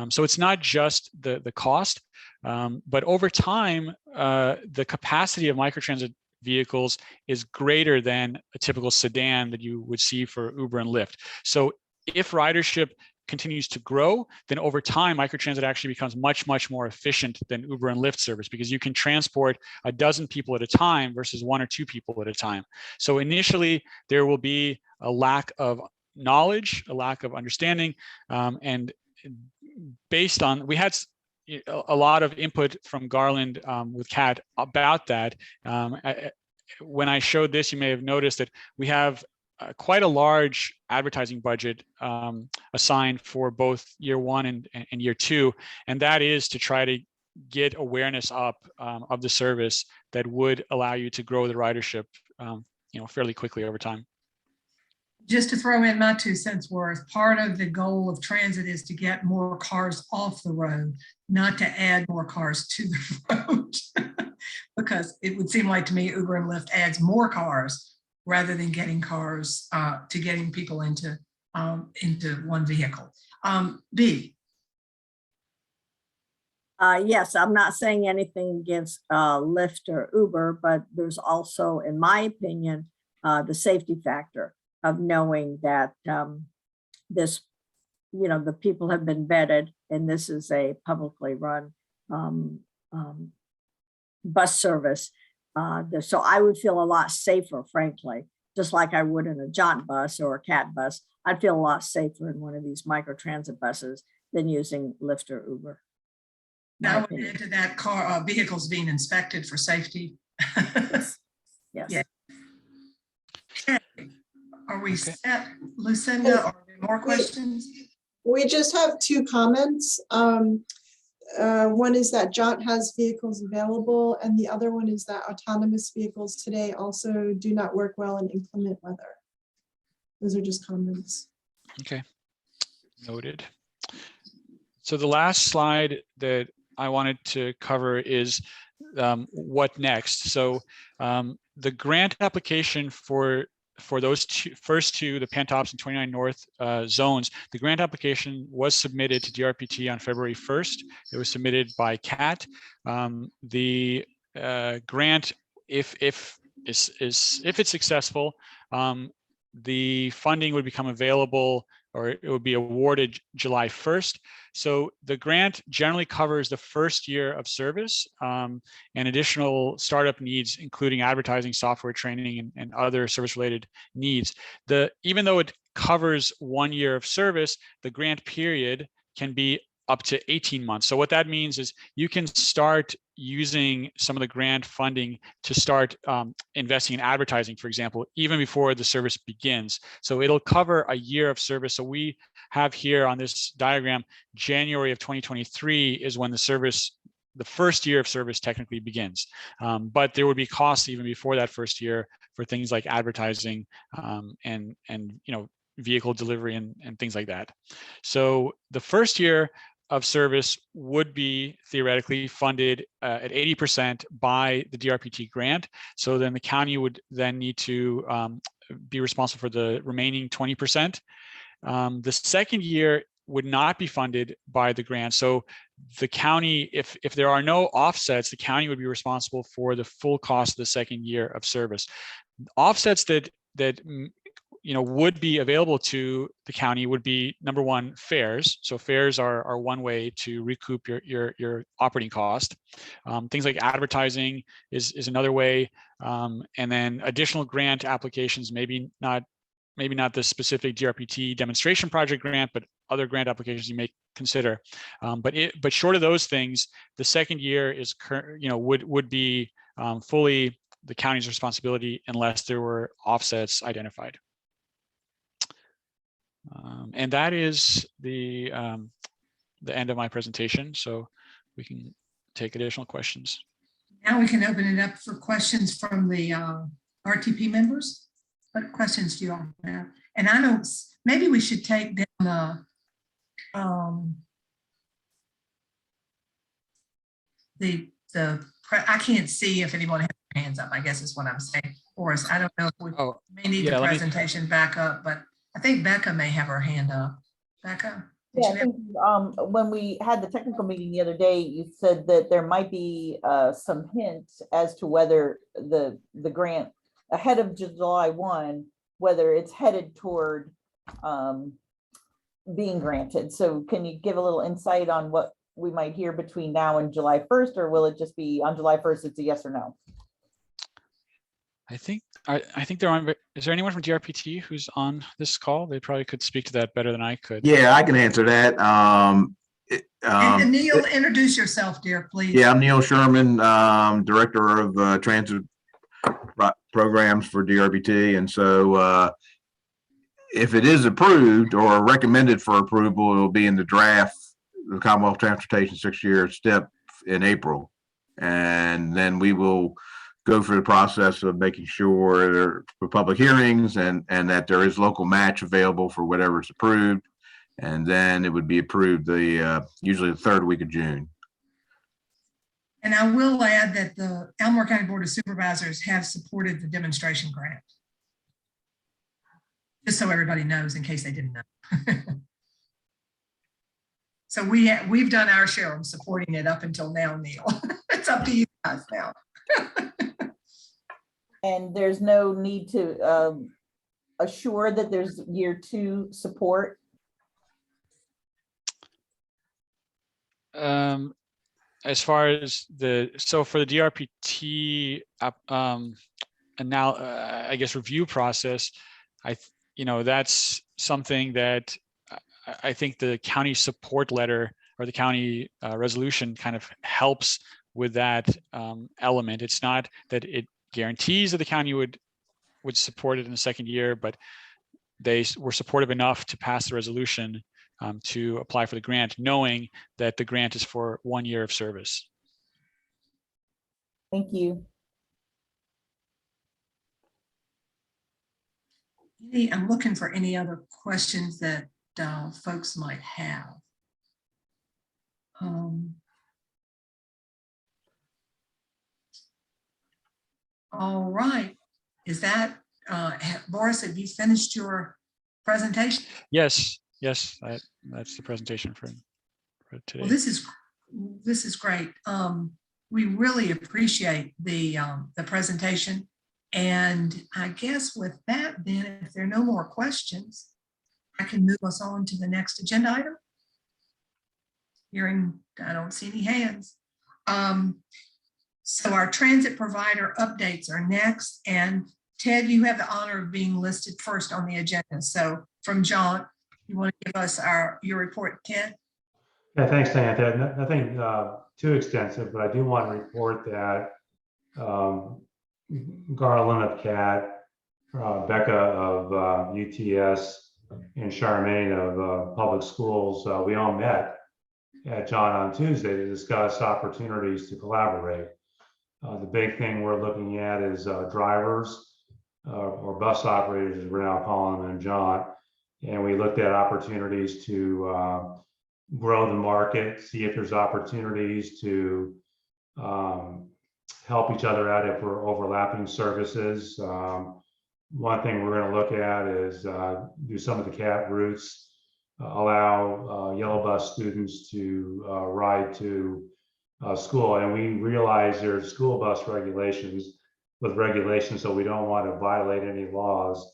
So it's not just the cost, but over time, the capacity of microtransit vehicles is greater than a typical sedan that you would see for Uber and Lyft. So if ridership continues to grow, then over time, microtransit actually becomes much, much more efficient than Uber and Lyft service, because you can transport a dozen people at a time versus 1 or 2 people at a time. So initially, there will be a lack of knowledge, a lack of understanding, and based on, we had a lot of input from Garland with Kat about that. When I showed this, you may have noticed that we have quite a large advertising budget assigned for both year 1 and year 2, and that is to try to get awareness up of the service that would allow you to grow the ridership, you know, fairly quickly over time. Just to throw in my 2 cents worth, part of the goal of transit is to get more cars off the road, not to add more cars to the road. Because it would seem like to me Uber and Lyft adds more cars rather than getting cars to getting people into one vehicle. B. Yes, I'm not saying anything against Lyft or Uber, but there's also, in my opinion, the safety factor of knowing that this, you know, the people have been vetted, and this is a publicly run bus service. So I would feel a lot safer, frankly, just like I would in a JAUNT bus or a CAT bus. I'd feel a lot safer in one of these microtransit buses than using Lyft or Uber. Now we're into that vehicles being inspected for safety. Yes. Yeah. Okay. Are we Okay. set, Lucinda? Are there more questions? We just have 2 comments. One is that JAUNT has vehicles available, and the other one is that autonomous vehicles today also do not work well in inclement weather. Those are just comments. Okay, noted. So the last slide that I wanted to cover is what next. So the grant application for those first two, the Pantops and 29 North zones, the grant application was submitted to DRPT on February 1st. It was submitted by CAT. The grant, if it's successful, the funding would become available, or it would be awarded July 1st. So the grant generally covers the first year of service and additional startup needs, including advertising, software training, and other service-related needs. Even though it covers 1 year of service, the grant period can be up to 18 months. So what that means is you can start using some of the grant funding to start investing in advertising, for example, even before the service begins. So it'll cover a year of service. So we have here on this diagram, January of 2023 is when the first year of service technically begins. But there would be costs even before that first year for things like advertising and vehicle delivery and things like that. So the first year of service would be theoretically funded at 80% by the DRPT grant. So then the county would then need to be responsible for the remaining 20%. The second year would not be funded by the grant. So the county, if there are no offsets, the county would be responsible for the full cost of the second year of service. Offsets that would be available to the county would be, number one, fares. So fares are one way to recoup your operating cost. Things like advertising is another way. And then additional grant applications, maybe not the specific DRPT demonstration project grant, but other grant applications you may consider. But short of those things, the second year is would be fully the county's responsibility unless there were offsets identified. And that is the end of my presentation. So we can take additional questions. Now we can open it up for questions from the RTP members. What questions do you all have? And I don't, maybe we should take down I can't see if anyone has their hands up, I guess is what I'm saying. Or I don't know if we may need the presentation back up, but I think Becca may have her hand up. Becca? Yeah, I think when we had the technical meeting the other day, you said that there might be some hint as to whether the grant ahead of July 1, whether it's headed toward being granted. So can you give a little insight on what we might hear between now and July 1st, or will it just be on July 1st, it's a yes or no? I think they're on. Is there anyone from DRPT who's on this call? They probably could speak to that better than I could. Yeah, I can answer that. And Neil, introduce yourself, dear, please. Yeah, I'm Neil Sherman, Director of Transit Programs for DRPT. And so if it is approved or recommended for approval, it will be in the draft, the Commonwealth Transportation 6-year STEP in April. And then we will go through the process of making sure there for public hearings and that there is local match available for whatever is approved. And then it would be approved usually the third week of June. And I will add that the Albemarle County Board of Supervisors have supported the demonstration grant. Just so everybody knows in case they didn't know. So we've done our share of supporting it up until now, Neil. It's up to you guys now. And there's no need to assure that there's year 2 support? As far as for the DRPT now I guess review process, that's something that I think the county support letter or the county resolution kind of helps with that element. It's not that it guarantees that the county would support it in the second year, but they were supportive enough to pass the resolution to apply for the grant, knowing that the grant is for 1 year of service. Thank you. I'm looking for any other questions that folks might have. All right. Is that, Boris, have you finished your presentation? Yes, that's the presentation for today. Well, this is great. We really appreciate the presentation. And I guess with that, then, if there are no more questions, I can move us on to the next agenda item. I don't see any hands. So our transit provider updates are next. And Ted, you have the honor of being listed first on the agenda. So from JAUNT, you want to give us your report, Ted? Yeah, thanks, Diane. Nothing too extensive, but I do want to report that Garland of CAT, Becca of UTS, and Charmaine of Public Schools, we all met at JAUNT on Tuesday to discuss opportunities to collaborate. The big thing we're looking at is drivers or bus operators, as we're now calling them in JAUNT. And we looked at opportunities to grow the market, see if there's opportunities to help each other out if we're overlapping services. One thing we're going to look at is do some of the CAT routes allow yellow bus students to ride to school. And we realize there's school bus regulations so we don't want to violate any laws,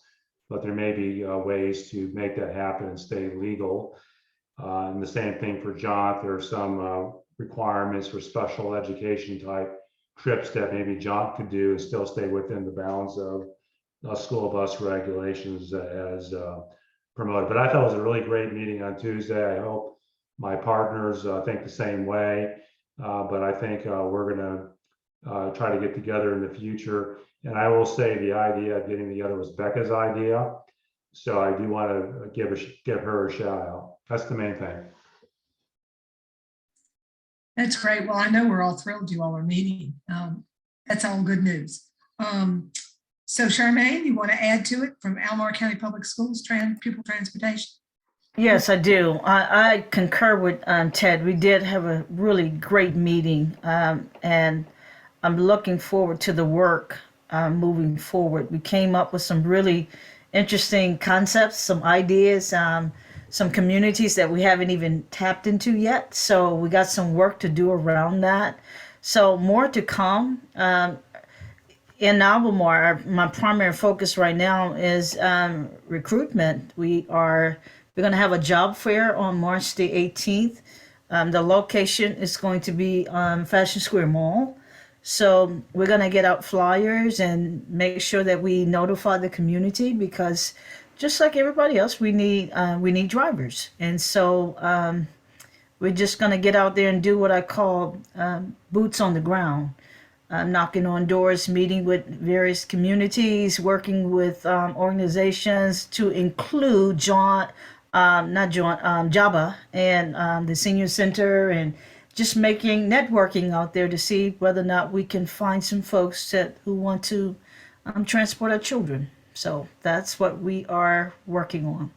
but there may be ways to make that happen and stay legal. And the same thing for JAUNT. There are some requirements for special education type trips that maybe JAUNT could do and still stay within the bounds of school bus regulations as promoted. But I thought it was a really great meeting on Tuesday. I hope my partners think the same way. But I think we're going to try to get together in the future. And I will say the idea of getting together was Becca's idea. So I do want to give her a shout out. That's the main thing. That's great. Well, I know we're all thrilled you all are meeting. That's all good news. So Charmaine, you want to add to it from Albemarle County Public Schools, pupil transportation? Yes, I do. I concur with Ted. We did have a really great meeting, and I'm looking forward to the work moving forward. We came up with some really interesting concepts, some ideas, some communities that we haven't even tapped into yet. So we got some work to do around that. So more to come. In Albemarle, my primary focus right now is recruitment. We're going to have a job fair on March the 18th. The location is going to be on Fashion Square Mall. So we're going to get out flyers and make sure that we notify the community, because just like everybody else, we need drivers. And so we're just going to get out there and do what I call boots on the ground. Knocking on doors, meeting with various communities, working with organizations to include JABA and the senior center, and just making networking out there to see whether or not we can find some folks who want to transport our children. So that's what we are working on.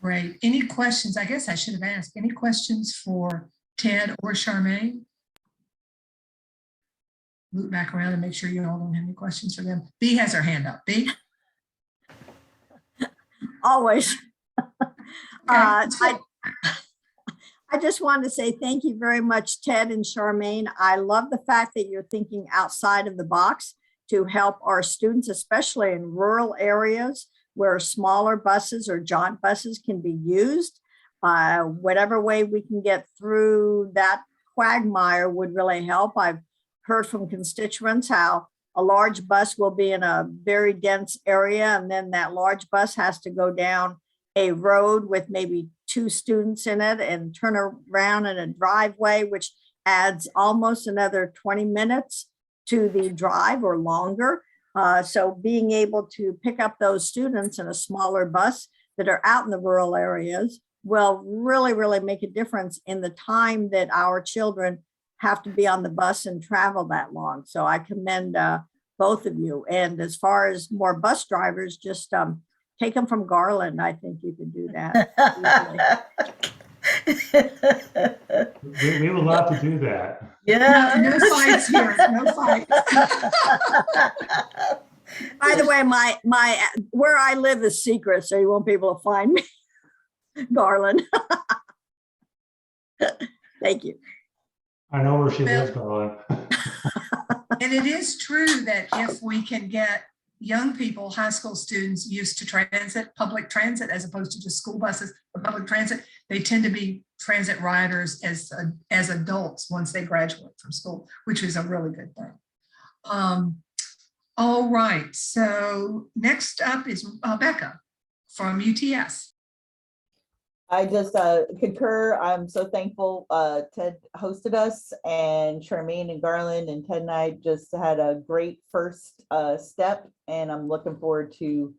Great. Any questions? I guess I should have asked. Any questions for Ted or Charmaine? Loop back around and make sure you all don't have any questions for them. B has her hand up. B? Always. Okay. I just want to say thank you very much, Ted and Charmaine. I love the fact that you're thinking outside of the box to help our students, especially in rural areas where smaller buses or JAUNT buses can be used. Whatever way we can get through that quagmire would really help. I've heard from constituents how a large bus will be in a very dense area, and then that large bus has to go down a road with maybe 2 students in it and turn around in a driveway, which adds almost another 20 minutes to the drive or longer. So being able to pick up those students in a smaller bus that are out in the rural areas will really, really make a difference in the time that our children have to be on the bus and travel that long. So I commend both of you. And as far as more bus drivers, just take them from Garland. I think you can do that. We would love to do that. Yeah. No fights here. No fights. By the way, my where I live is secret, so you won't be able to find me. Garland. Thank you. I know where she lives, Garland. And it is true that if we can get young people, high school students used to public transit, as opposed to just school buses or public transit, they tend to be transit riders as adults once they graduate from school, which is a really good thing. All right, so next up is Becca from UTS. I just concur. I'm so thankful Ted hosted us, and Charmaine and Garland and Ted and I just had a great first step, and I'm looking forward to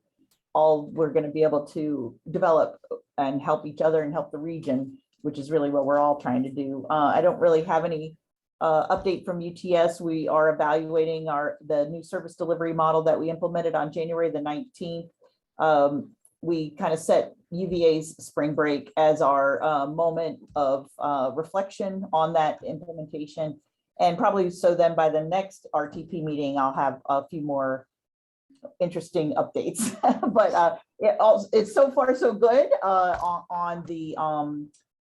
all we're going to be able to develop and help each other and help the region, which is really what we're all trying to do. I don't really have any update from UTS. We are evaluating the new service delivery model that we implemented on January the 19th. We kind of set UVA's spring break as our moment of reflection on that implementation. And probably so then by the next RTP meeting, I'll have a few more interesting updates. But it's so far so good on the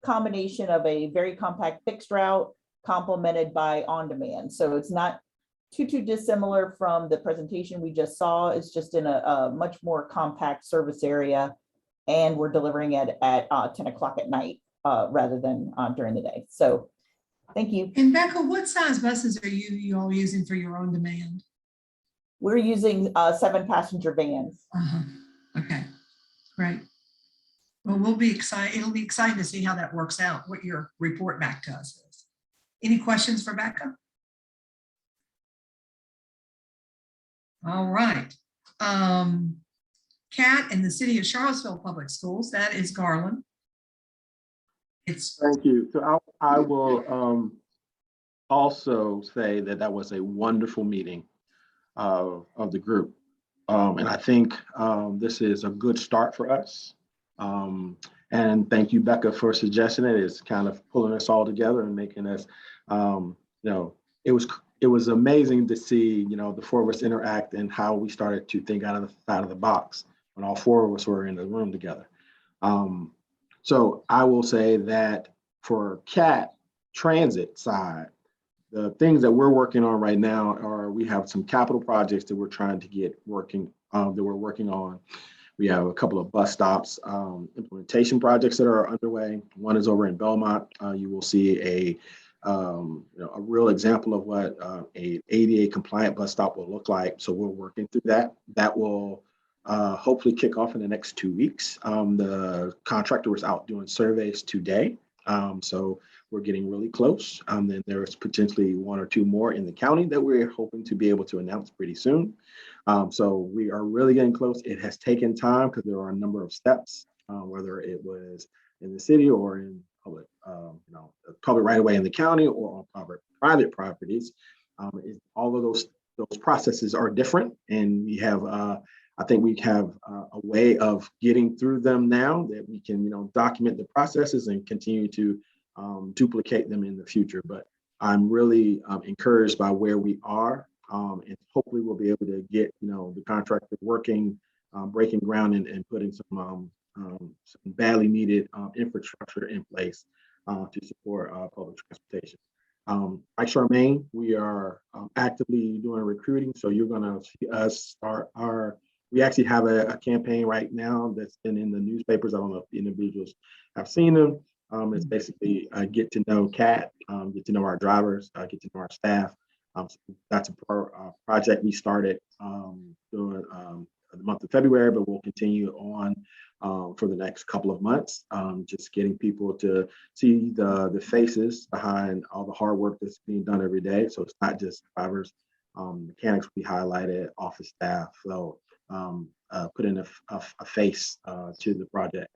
combination of a very compact fixed route complemented by on-demand. So it's not too dissimilar from the presentation we just saw. It's just in a much more compact service area, and we're delivering it at 10 o'clock at night rather than during the day. So thank you. And Becca, what size buses are you all using for your own demand? We're using 7-passenger vans. Okay, great. Well, we'll be excited. It'll be exciting to see how that works out, what your report back to us is. Any questions for Becca? All right. Kat in the City of Charlottesville Public Schools, that is Garland. Thank you. So I will also say that that was a wonderful meeting of the group. And I think this is a good start for us. And thank you, Becca, for suggesting it. It's kind of pulling us all together and making us, it was amazing to see, the four of us interact and how we started to think out of the box when all four of us were in the room together. So I will say that for CAT transit side, the things that we're working on right now are we have some capital projects that we're trying to get working, that we're working on. We have a couple of bus stops, implementation projects that are underway. One is over in Belmont. You will see a real example of what a ADA compliant bus stop will look like. So we're working through that. That will hopefully kick off in the next 2 weeks. The contractor was out doing surveys today. So we're getting really close. Then there's potentially 1 or 2 more in the county that we're hoping to be able to announce pretty soon. So we are really getting close. It has taken time because there are a number of steps, whether it was in the city or in public, public right away in the county or on private properties. All of those processes are different, and we have, I think we have a way of getting through them now that we can, document the processes and continue to duplicate them in the future. But I'm really encouraged by where we are, and hopefully we'll be able to get, the contractor working, breaking ground and putting some badly needed infrastructure in place to support public transportation. Like Charmaine, we are actively doing recruiting. So you're going to see us start we actually have a campaign right now that's been in the newspapers. I don't know if the individuals have seen them. It's basically get to know CAT, get to know our drivers, get to know our staff. So that's a project we started during the month of February, but we'll continue on for the next couple of months, just getting people to see the faces behind all the hard work that's being done every day. So it's not just drivers, mechanics we highlighted, office staff. So put in a face to the project.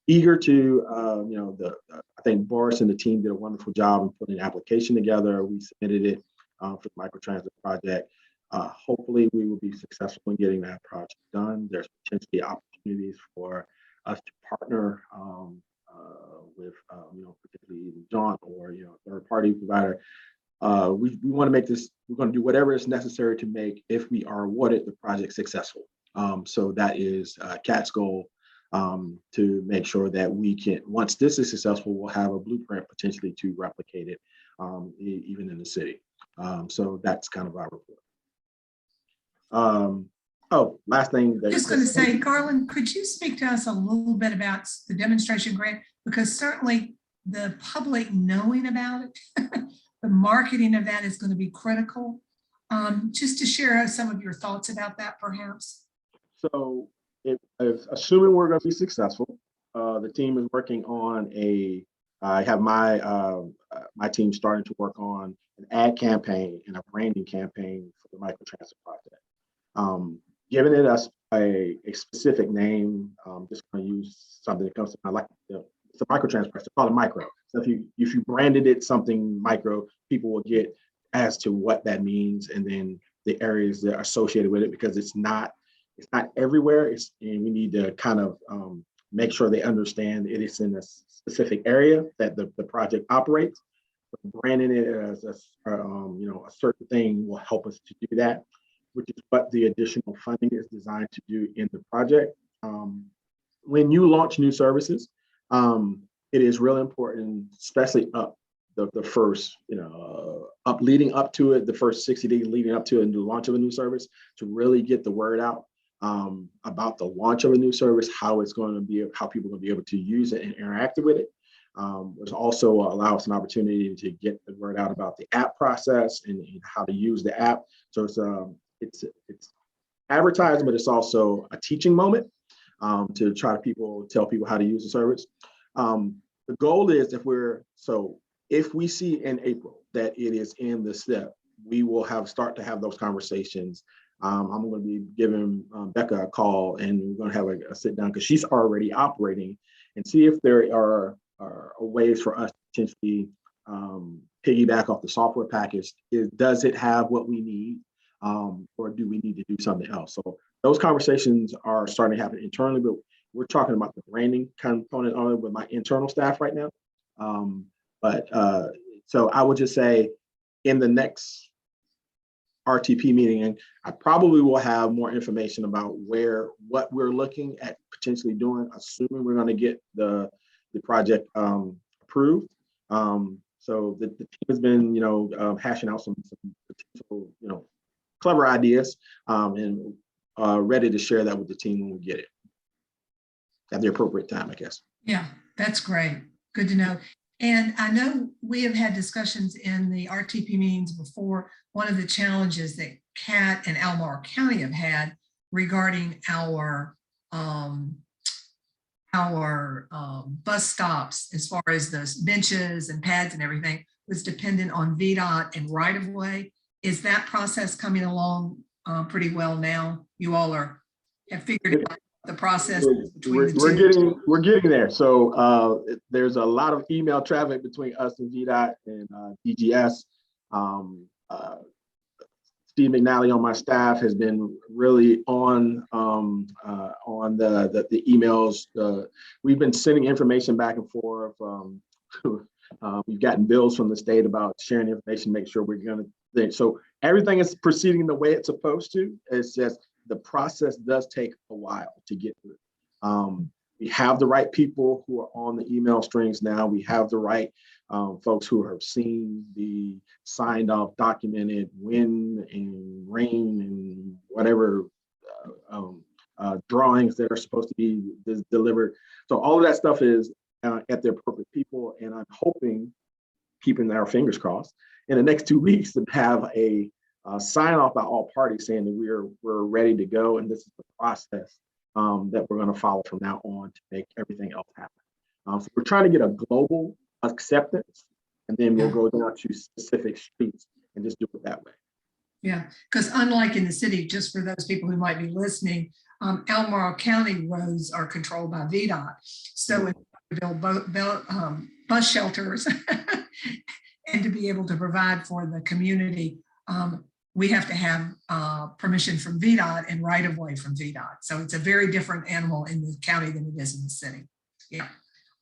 Eager to, I think Boris and the team did a wonderful job in putting an application together. We submitted it for the microtransit project. Hopefully we will be successful in getting that project done. There's potentially opportunities for us to partner with, particularly JAUNT or, third party provider. We want to make this, we're going to do whatever is necessary to make, if we are awarded, the project successful. So that is CAT's goal, to make sure that we can, once this is successful, we'll have a blueprint potentially to replicate it even in the city. So that's kind of our report. Last thing. Just going to say, Garland, could you speak to us a little bit about the demonstration grant? Because certainly the public knowing about it, the marketing of that is going to be critical. Just to share some of your thoughts about that, perhaps. So assuming we're going to be successful, the team is working on I have my team starting to work on an ad campaign and a branding campaign for the microtransit project. Giving it us a specific name, just going to use something that comes to mind, like it's a microtransit project, call it micro. So if you branded it something micro, people will get as to what that means, and then the areas that are associated with it, because it's not everywhere. And we need to kind of make sure they understand it is in a specific area that the project operates. But branding it as a certain thing will help us to do that. which is what the additional funding is designed to do in the project. When you launch new services, it is really important, especially up the first, leading up to it, the first 60 days leading up to a new launch of a new service, to really get the word out about the launch of a new service, how it's going to be, how people are going to be able to use it and interact with it. Which also allows us an opportunity to get the word out about the app process and how to use the app. So it's advertising, but it's also a teaching moment to try to tell people how to use the service. The goal is if we see in April that it is in the step, we will start to have those conversations. I'm going to be giving Becca a call, and we're going to have a sit down, because she's already operating, and see if there are ways for us to potentially piggyback off the software package. Does it have what we need, or do we need to do something else? So those conversations are starting to happen internally, but we're talking about the branding component on it with my internal staff right now. So I would just say in the next RTP meeting, and I probably will have more information about what we're looking at potentially doing, assuming we're going to get the project approved. So the team has been, hashing out some potential, clever ideas, and ready to share that with the team when we get it at the appropriate time, I guess. Yeah, that's great. Good to know. And I know we have had discussions in the RTP meetings before. One of the challenges that Cat and Albemarle County have had regarding our bus stops, as far as those benches and pads and everything, was dependent on VDOT and right of way. Is that process coming along pretty well now? You all have figured out the process between the two? We're getting there. So there's a lot of email traffic between us and VDOT and DGS. Steve McNally on my staff has been really on the emails. We've been sending information back and forth. We've gotten bills from the state about sharing information, make sure we're going to. So everything is proceeding the way it's supposed to. It's just the process does take a while to get through. We have the right people who are on the email strings now. We have the right folks who have seen the signed off, documented wind and rain and whatever drawings that are supposed to be delivered. So all of that stuff is at the appropriate people. And I'm hoping, keeping our fingers crossed, in the next 2 weeks to have a sign off by all parties saying that we're ready to go. And this is the process that we're going to follow from now on to make everything else happen. So we're trying to get a global acceptance, and then we'll go down to specific streets and just do it that way. Yeah, because unlike in the city, just for those people who might be listening, Albemarle County roads are controlled by VDOT. So in order to build bus shelters and to be able to provide for the community, we have to have permission from VDOT and right of way from VDOT. So it's a very different animal in the county than it is in the city. Yeah.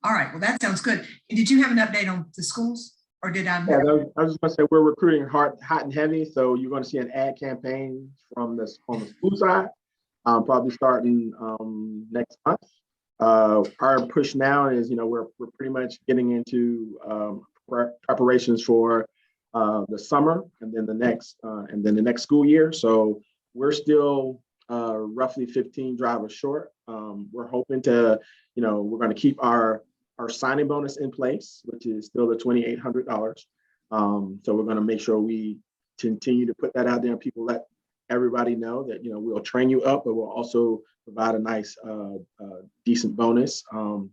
All right. Well, that sounds good. And did you have an update on the schools, or did I? Yeah, I was just going to say we're recruiting hot and heavy. So you're going to see an ad campaign on the school side, probably starting next month. Our push now is, we're pretty much getting into preparations for the summer and then the next school year. So we're still roughly 15 drivers short. We're hoping to, we're going to keep our signing bonus in place, which is still the $2,800. So we're going to make sure we continue to put that out there and people let everybody know that, we'll train you up, but we'll also provide a nice, decent bonus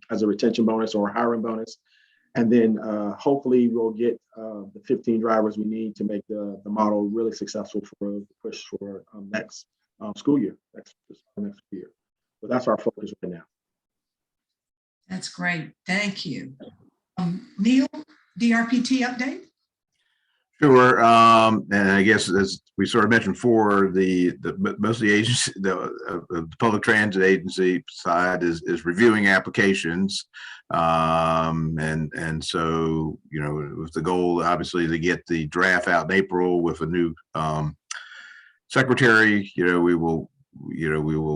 as a retention bonus or a hiring bonus. And then hopefully we'll get the 15 drivers we need to make the model really successful for the push for next school year, next year. So that's our focus right now. That's great. Thank you. Neil, DRPT update? Sure. And I guess as we sort of mentioned before, most of the agency, the public transit agency side is reviewing applications. And so, with the goal, obviously, to get the draft out in April with a new secretary, we will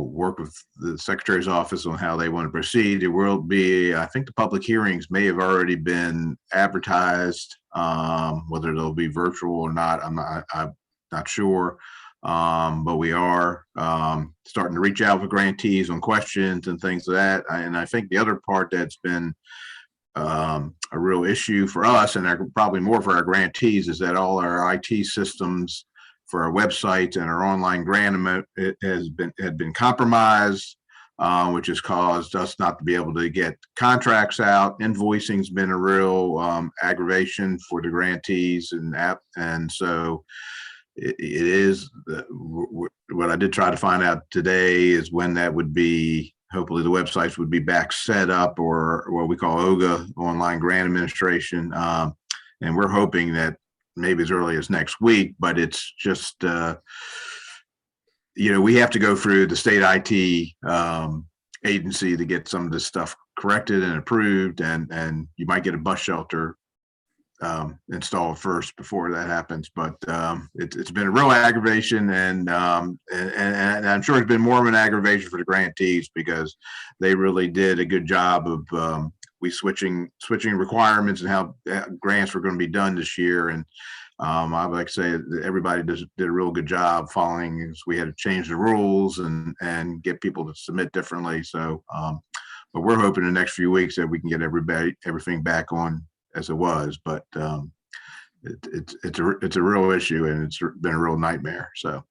work with the secretary's office on how they want to proceed. There will be, I think the public hearings may have already been advertised, whether they'll be virtual or not. I'm not sure. But we are starting to reach out to grantees on questions and things like that. And I think the other part that's been a real issue for us, and probably more for our grantees, is that all our IT systems for our websites and our online grant amount had been compromised, which has caused us not to be able to get contracts out. Invoicing's been a real aggravation for the grantees and so it is what I did try to find out today is when that would be. Hopefully the websites would be back set up, or what we call OGA, online grant administration. And we're hoping that maybe as early as next week, but it's just, we have to go through the state IT agency to get some of this stuff corrected and approved. And you might get a bus shelter installed first before that happens, but it's been a real aggravation, and I'm sure it's been more of an aggravation for the grantees because they really did a good job of switching requirements and how grants were going to be done this year. And I would like to say that everybody did a real good job following, as we had to change the rules and get people to submit differently. So, but we're hoping in the next few weeks that we can get everything back on as it was, but it's a real issue, and it's been a real nightmare. So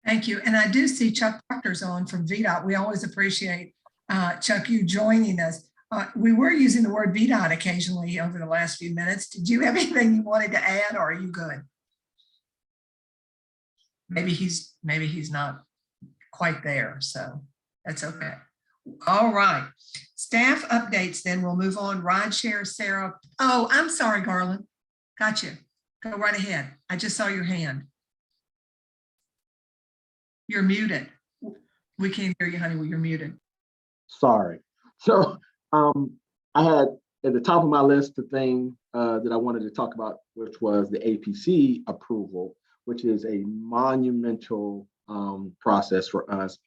Thank you. And I do see Chuck Proctor's on from VDOT. We always appreciate Chuck, you joining us. We were using the word VDOT occasionally over the last few minutes. Did you have anything you wanted to add, or are you good? Maybe he's not quite there, so that's okay. All right. Staff updates, then we'll move on. Rideshare, Sarah. Oh, I'm sorry, Garland. Got you. Go right ahead. I just saw your hand. You're muted. We can't hear you, honey. Well, you're muted. Sorry. So I had at the top of my list the thing that I wanted to talk about, which was the APC approval, which is a monumental process for us.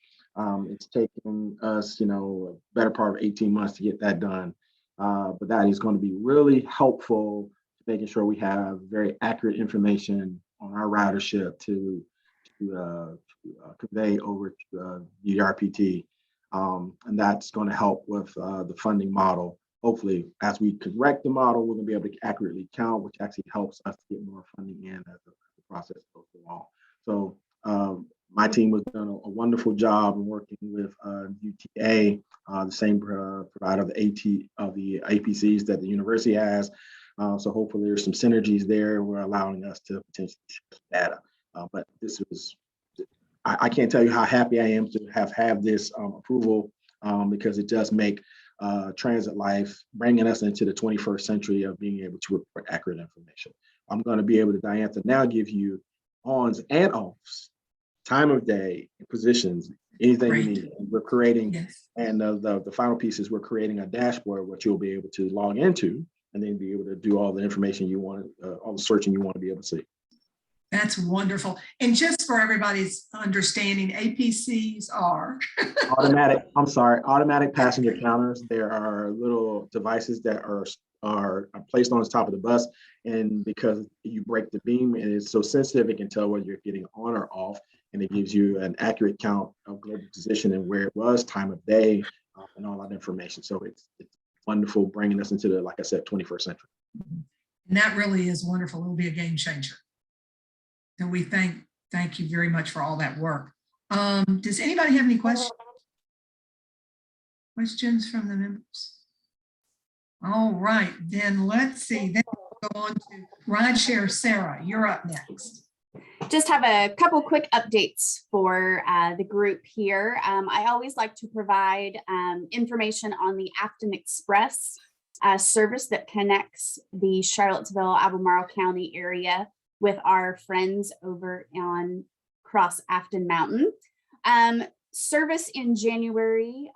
It's taken us, a better part of 18 months to get that done. But that is going to be really helpful to making sure we have very accurate information on our ridership to convey over to the RPT. And that's going to help with the funding model. Hopefully, as we correct the model, we're going to be able to accurately count, which actually helps us to get more funding in as the process goes along. So my team has done a wonderful job in working with UTA, the same provider of the APCs that the university has. So hopefully there's some synergies there. We're allowing us to potentially share data. But this was, I can't tell you how happy I am to have this approval because it does make transit life, bringing us into the 21st century of being able to report accurate information. I'm going to be able to, Diantha, now give you ons and offs, time of day, positions, anything Great. you need. And we're creating, Yes. and the final piece is we're creating a dashboard which you'll be able to log into and then be able to do all the information you want, all the searching you want to be able to see. That's wonderful. And just for everybody's understanding, APCs are automatic passenger counters. There are little devices that are placed on the top of the bus, and because you break the beam and it's so sensitive, it can tell whether you're getting on or off, and it gives you an accurate count of global position and where it was, time of day, and all that information. So it's wonderful, bringing us into the, like I said, 21st century. And that really is wonderful. It'll be a game changer. And we thank you very much for all that work. Does anybody have any questions? Questions from the members? All right, then let's see. Then we'll go on to Rideshare. Sarah, you're up next. Just have a couple quick updates for the group here. I always like to provide information on the Afton Express service that connects the Charlottesville, Albemarle County area with our friends over on Cross Afton Mountain. Service in January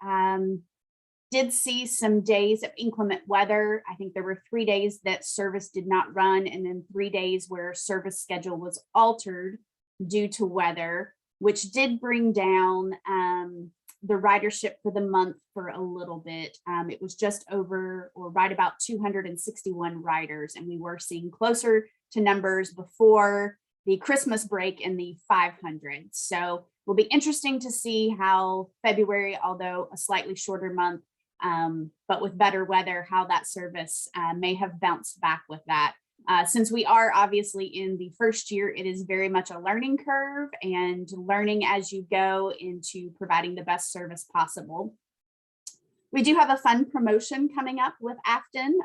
did see some days of inclement weather. I think there were 3 days that service did not run, and then 3 days where service schedule was altered due to weather, which did bring down the ridership for the month for a little bit. It was just over or right about 261 riders, and we were seeing closer to numbers before the Christmas break in the 500s. So will be interesting to see how February, although a slightly shorter month, but with better weather, how that service may have bounced back with that. Since we are obviously in the first year, it is very much a learning curve and learning as you go into providing the best service possible. We do have a fun promotion coming up with Afton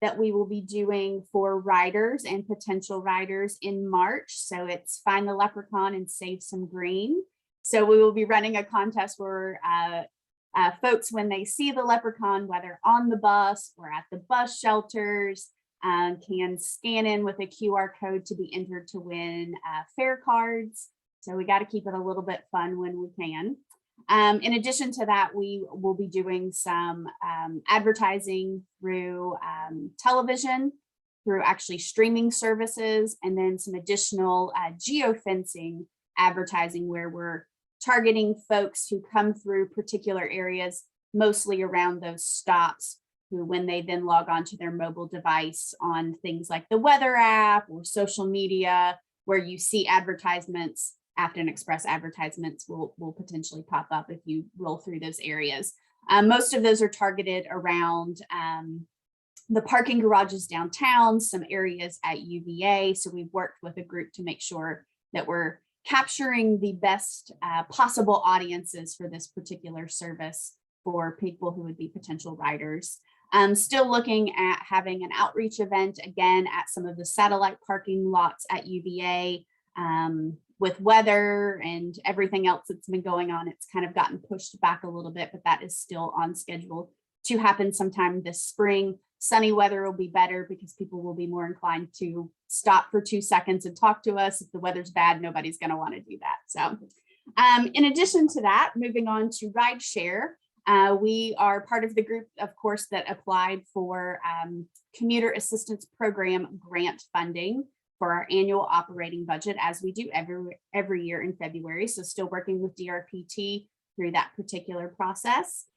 that we will be doing for riders and potential riders in March. So it's Find the Leprechaun and Save Some Green. So we will be running a contest where folks, when they see the leprechaun, whether on the bus or at the bus shelters, can scan in with a QR code to be entered to win fare cards. So we got to keep it a little bit fun when we can. In addition to that, we will be doing some advertising through television, through actually streaming services, and then some additional geofencing advertising where we're targeting folks who come through particular areas, mostly around those stops, who when they then log on to their mobile device on things like the weather app or social media, where you see advertisements, Afton Express advertisements will potentially pop up if you roll through those areas. Most of those are targeted around the parking garages downtown, some areas at UVA. So we've worked with a group to make sure that we're capturing the best possible audiences for this particular service for people who would be potential riders. Still looking at having an outreach event again at some of the satellite parking lots at UVA. With weather and everything else that's been going on, it's kind of gotten pushed back a little bit, but that is still on schedule to happen sometime this spring. Sunny weather will be better because people will be more inclined to stop for 2 seconds and talk to us. If the weather's bad, nobody's going to want to do that. So in addition to that, moving on to rideshare, we are part of the group, of course, that applied for Commuter Assistance Program grant funding for our annual operating budget, as we do every year in February. So still working with DRPT through that particular process.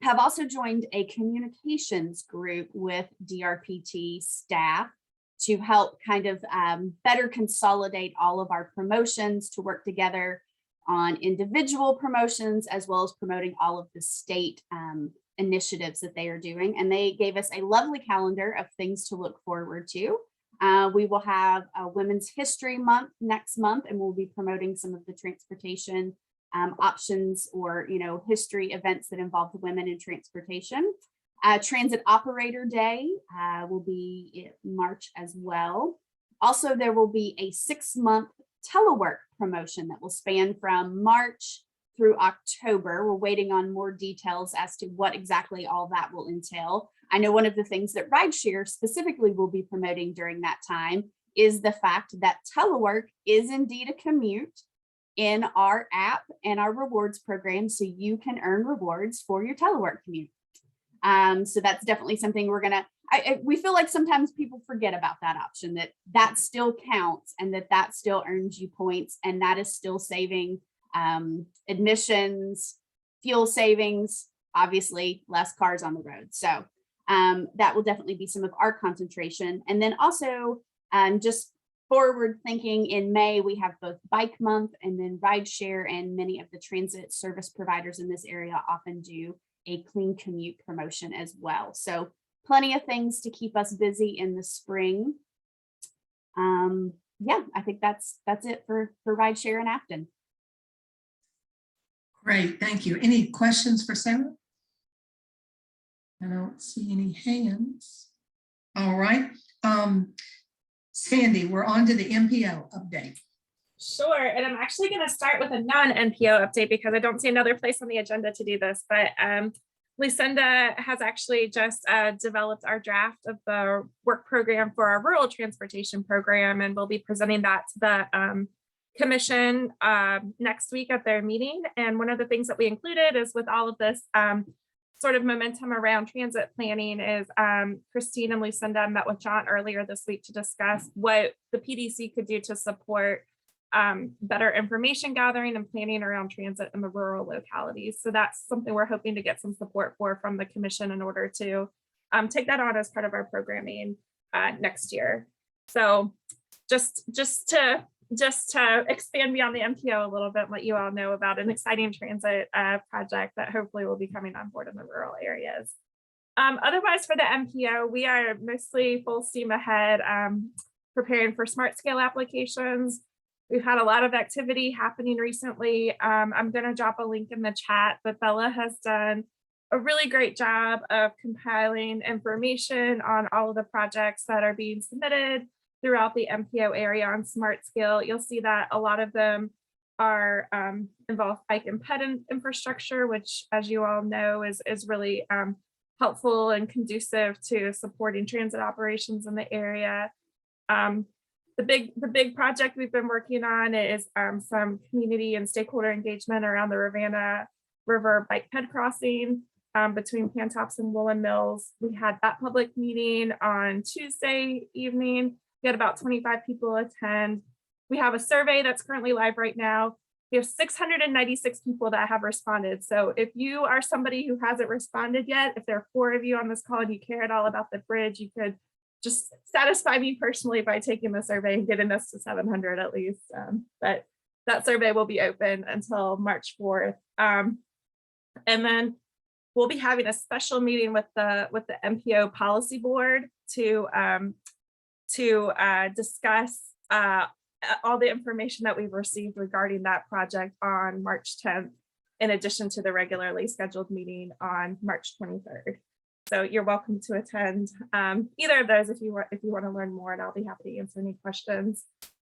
Have also joined a communications group with DRPT staff to help kind of better consolidate all of our promotions, to work together on individual promotions, as well as promoting all of the state initiatives that they are doing. And they gave us a lovely calendar of things to look forward to. We will have a Women's History Month next month, and we'll be promoting some of the transportation options or, history events that involve women in transportation. Transit Operator Day will be in March as well. Also, there will be a 6-month telework promotion that will span from March through October. We're waiting on more details as to what exactly all that will entail. I know one of the things that rideshare specifically will be promoting during that time is the fact that telework is indeed a commute in our app and our rewards program, so you can earn rewards for your telework commute. So that's definitely something we're gonna, we feel like sometimes people forget about that option, that still counts and that still earns you points, and that is still saving admissions, fuel savings, obviously less cars on the road. So that will definitely be some of our concentration. And then also just forward thinking, in May, we have both Bike Month and then rideshare, and many of the transit service providers in this area often do a clean commute promotion as well. So plenty of things to keep us busy in the spring. Yeah, I think that's it for rideshare in Afton. Great, thank you. Any questions for Sarah? I don't see any hands. All right. Sandy, we're on to the MPO update. Sure, and I'm actually going to start with a non-NPO update because I don't see another place on the agenda to do this, but Lucinda has actually just developed our draft of the work program for our rural transportation program, and we'll be presenting that to the commission next week at their meeting. And one of the things that we included is, with all of this sort of momentum around transit planning is Christine and Lucinda met with John earlier this week to discuss what the PDC could do to support better information gathering and planning around transit in the rural localities. So that's something we're hoping to get some support for from the commission in order to take that on as part of our programming next year. So just to expand beyond the MPO a little bit, let you all know about an exciting transit project that hopefully will be coming on board in the rural areas. Otherwise, for the MPO, we are mostly full steam ahead preparing for smart scale applications. We've had a lot of activity happening recently. I'm going to drop a link in the chat, but Bella has done a really great job of compiling information on all of the projects that are being submitted throughout the MPO area on smart scale. You'll see that a lot of them are involve bike and ped infrastructure, which, as you all know, is really helpful and conducive to supporting transit operations in the area. The big project we've been working on is some community and stakeholder engagement around the Ravenna River bike ped crossing between Pantops and Woolen Mills. We had that public meeting on Tuesday evening. We had about 25 people attend. We have a survey that's currently live right now. We have 696 people that have responded. So if you are somebody who hasn't responded yet, if there are 4 of you on this call and you care at all about the bridge, you could just satisfy me personally by taking the survey and getting us to 700 at least. But that survey will be open until March 4th. And then we'll be having a special meeting with the MPO policy board to discuss all the information that we've received regarding that project on March 10th, in addition to the regularly scheduled meeting on March 23rd. So you're welcome to attend either of those if you want to learn more, and I'll be happy to answer any questions.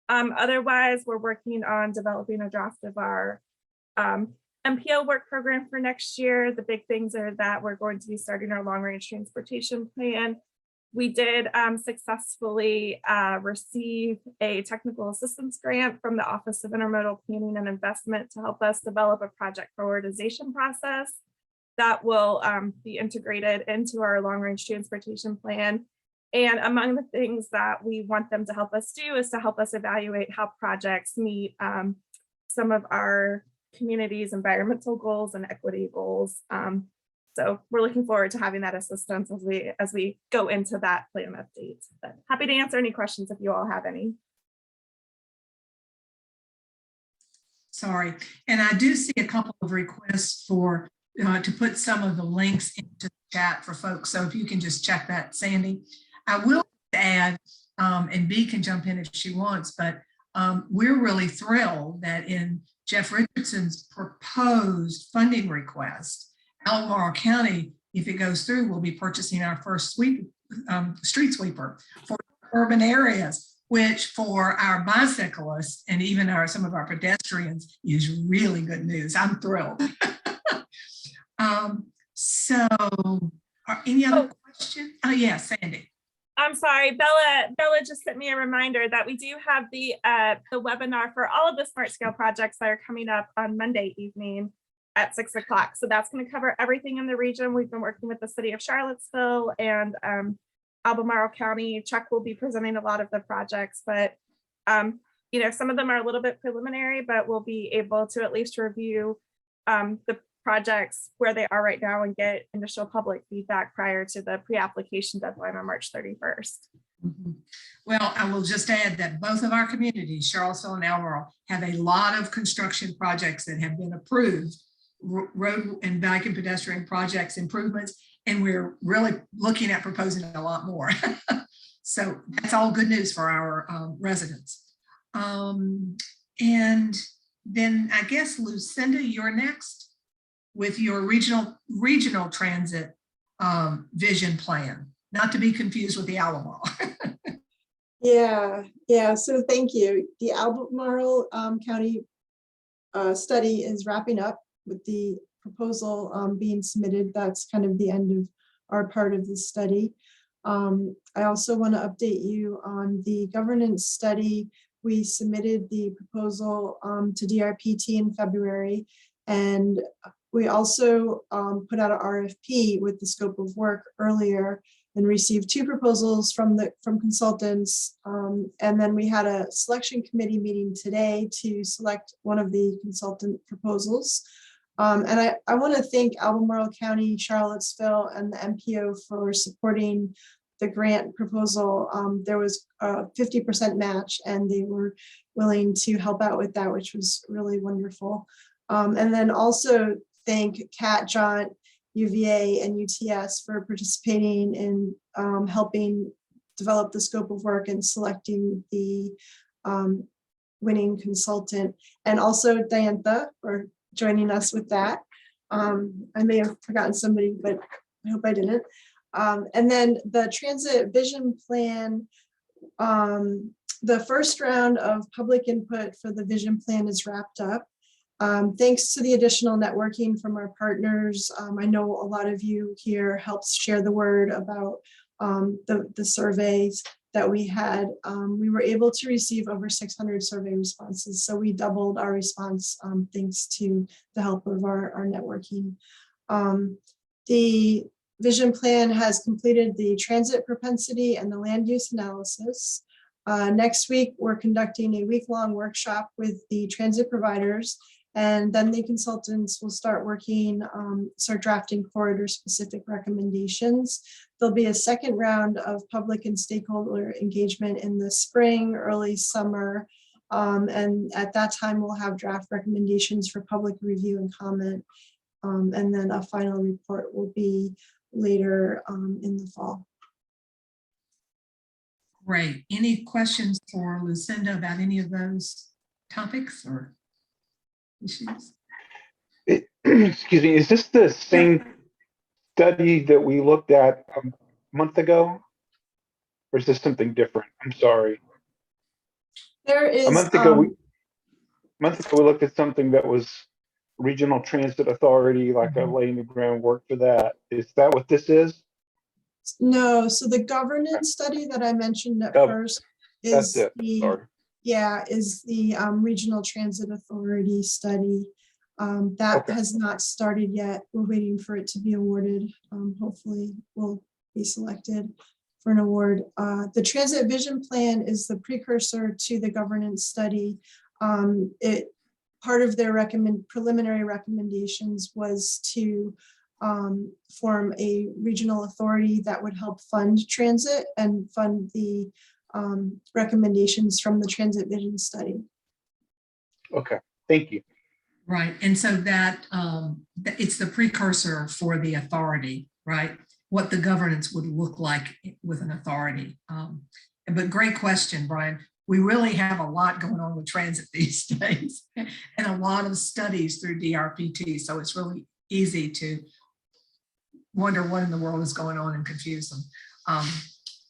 Otherwise, we're working on developing a draft of our MPO work program for next year. The big things are that we're going to be starting our long range transportation plan. We did successfully receive a technical assistance grant from the Office of Intermodal Planning and Investment to help us develop a project prioritization process that will be integrated into our long range transportation plan. And among the things that we want them to help us do is to help us evaluate how projects meet some of our community's environmental goals and equity goals. So we're looking forward to having that assistance as we go into that plan update. But happy to answer any questions if you all have any. Sorry, and I do see a couple of requests for to put some of the links into the chat for folks. So if you can just check that, Sandy. I will add, and Bea can jump in if she wants, but we're really thrilled that in Jeff Richardson's proposed funding request, Albemarle County, if it goes through, will be purchasing our first street sweeper for urban areas, which for our bicyclists and even some of our pedestrians is really good news. I'm thrilled. So any other questions? Oh yeah, Sandy. I'm sorry, Bella just sent me a reminder that we do have the webinar for all of the smart scale projects that are coming up on Monday evening at 6 o'clock. So that's going to cover everything in the region. We've been working with the City of Charlottesville and Albemarle County. Chuck will be presenting a lot of the projects, but you know, some of them are a little bit preliminary, but we'll be able to at least review the projects where they are right now and get initial public feedback prior to the pre-application deadline on March 31st. Mm-hmm. Well, I will just add that both of our communities, Charlottesville and Albemarle, have a lot of construction projects that have been approved, road and bike and pedestrian projects improvements, and we're really looking at proposing a lot more. So that's all good news for our residents. And then I guess, Lucinda, you're next with your regional transit vision plan, not to be confused with the Albemarle. Yeah. So thank you. The Albemarle County study is wrapping up with the proposal being submitted. That's kind of the end of our part of the study. I also want to update you on the governance study. We submitted the proposal to DRPT in February, And we also put out an RFP with the scope of work earlier and received 2 proposals from consultants. And then we had a selection committee meeting today to select one of the consultant proposals. And I want to thank Albemarle County, Charlottesville, and the MPO for supporting the grant proposal. There was a 50% match, and they were willing to help out with that, which was really wonderful. And then also thank CAT, JAUNT, UVA, and UTS for participating in helping develop the scope of work and selecting the winning consultant, and also Diantha for joining us with that. I may have forgotten somebody, but I hope I didn't. And then the transit vision plan, the first round of public input for the vision plan is wrapped up. Thanks to the additional networking from our partners. I know a lot of you here helped share the word about the surveys that we had. We were able to receive over 600 survey responses. So we doubled our response thanks to the help of our networking. The vision plan has completed the transit propensity and the land use analysis. Next week, we're conducting a week-long workshop with the transit providers, and then the consultants will start working, start drafting corridor-specific recommendations. There'll be a second round of public and stakeholder engagement in the spring, early summer, and at that time, we'll have draft recommendations for public review and comment, and then a final report will be later in the fall. Great. Any questions for Lucinda about any of those topics or issues? Excuse me, is this the same study that we looked at a month ago? Or is this something different? I'm sorry. There is A month ago, we looked at something that was Regional Transit Authority, like laying the groundwork for that. Is that what this is? no, so the governance study that I mentioned at first That's is it. the Sorry. is the Regional Transit Authority study. That has not started yet. We're waiting for it to be awarded. Hopefully we'll be selected for an award. The Transit Vision Plan is the precursor to the governance study. Part of their preliminary recommendations was to form a regional authority that would help fund transit and fund the recommendations from the Transit Vision Study. Okay, thank you. Right, and so that it's the precursor for the authority, right? What the governance would look like with an authority. But great question, Brian. We really have a lot going on with transit these days and a lot of studies through DRPT. So it's really easy to wonder what in the world is going on and confuse them.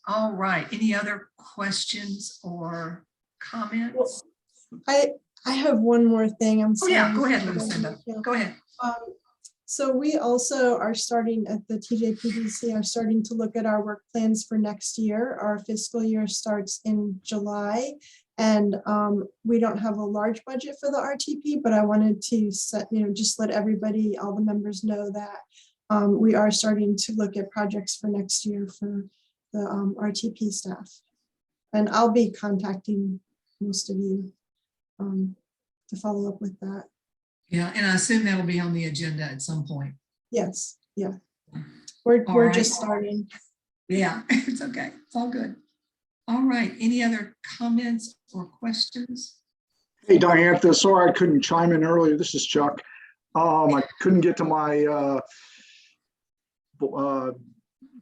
All right, any other questions or comments? I have one more thing. I'm sorry. Yeah, go ahead, Lucinda. Go ahead. So we also are starting at the TJPDC are starting to look at our work plans for next year. Our fiscal year starts in July, and we don't have a large budget for the RTP, but I wanted to just let everybody, all the members know that we are starting to look at projects for next year for the RTP staff. And I'll be contacting most of you to follow up with that. Yeah, and I assume that'll be on the agenda at some point. Yes, yeah. We're just right. starting. Yeah, it's okay. It's all good. All right. Any other comments or questions? Hey, Diantha, sorry I couldn't chime in earlier. This is Chuck. I couldn't get to my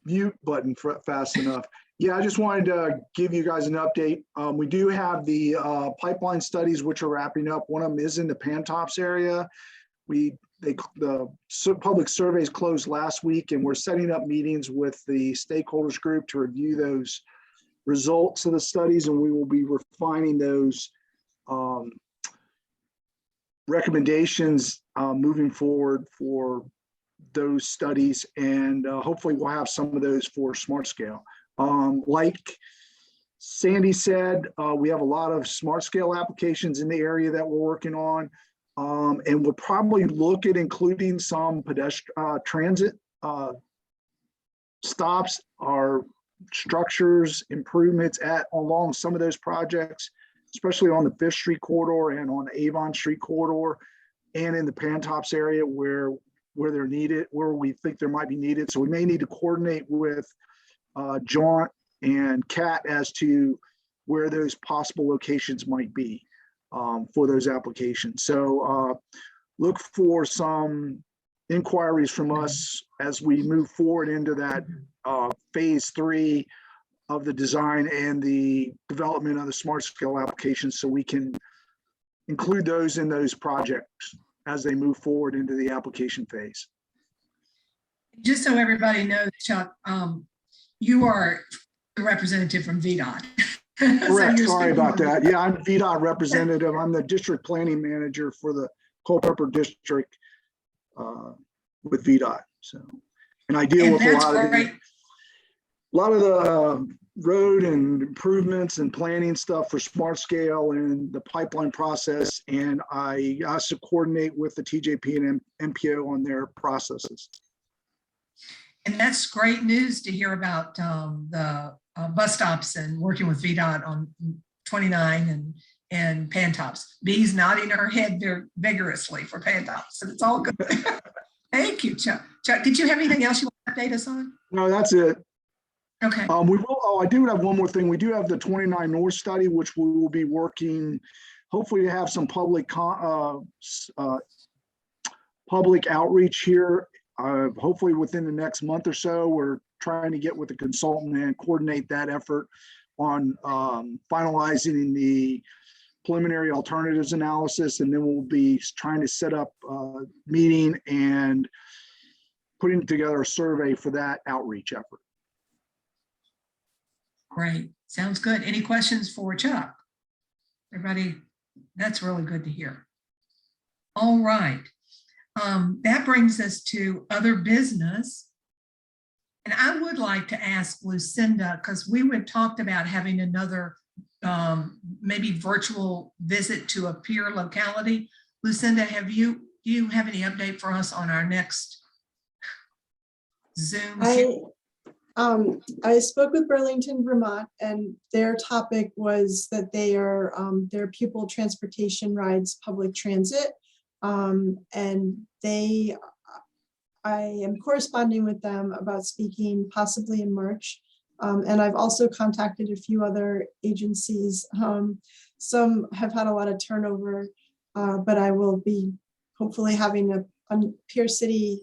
mute button fast enough. Yeah, I just wanted to give you guys an update. We do have the pipeline studies, which are wrapping up. One of them is in the Pantops area. The public surveys closed last week, and we're setting up meetings with the stakeholders group to review those results of the studies, and we will be refining those recommendations moving forward for those studies, and hopefully we'll have some of those for Smart Scale. Like Sandy said, we have a lot of smart scale applications in the area that we're working on. And we'll probably look at including some pedestrian transit stops or structures improvements along some of those projects, especially on the 5th Street corridor and on the Avon Street corridor, and in the Pantops area where they're needed, where we think there might be needed. So we may need to coordinate with JAUNT and CAT as to where those possible locations might be for those applications. So look for some inquiries from us as we move forward into that phase 3 of the design and the development of the smart scale applications, so we can include those in those projects as they move forward into the application phase. Just so everybody knows, Chuck, you are the representative from VDOT. Correct. Sorry about that. Yeah, I'm VDOT representative. I'm the district planning manager for the Culpeper district with VDOT. So, and I deal with a lot of the road and improvements and planning stuff for smart scale and the pipeline process. And I also coordinate with the TJP and MPO on their processes. And that's great news to hear about the bus stops and working with VDOT on 29 and Pantops. Bee's nodding her head very vigorously for Pantops, and it's all good. Thank you, Chuck. Chuck, did you have anything else you want to update us on? No, that's it. Okay. We will. Oh, I do have one more thing. We do have the 29 North study, which we will be working, hopefully, to have some public outreach here. Hopefully within the next month or so. We're trying to get with the consultant and coordinate that effort on finalizing the preliminary alternatives analysis, and then we'll be trying to set up a meeting and putting together a survey for that outreach effort. Great. Sounds good. Any questions for Chuck? Everybody, that's really good to hear. All right. That brings us to other business. And I would like to ask Lucinda, because we had talked about having another maybe virtual visit to a peer locality. Lucinda, do you have any update for us on our next Zoom? I spoke with Burlington, Vermont, and their topic was that they are their pupil transportation rides public transit. And I am corresponding with them about speaking possibly in March. And I've also contacted a few other agencies. Some have had a lot of turnover, but I will be hopefully having a peer city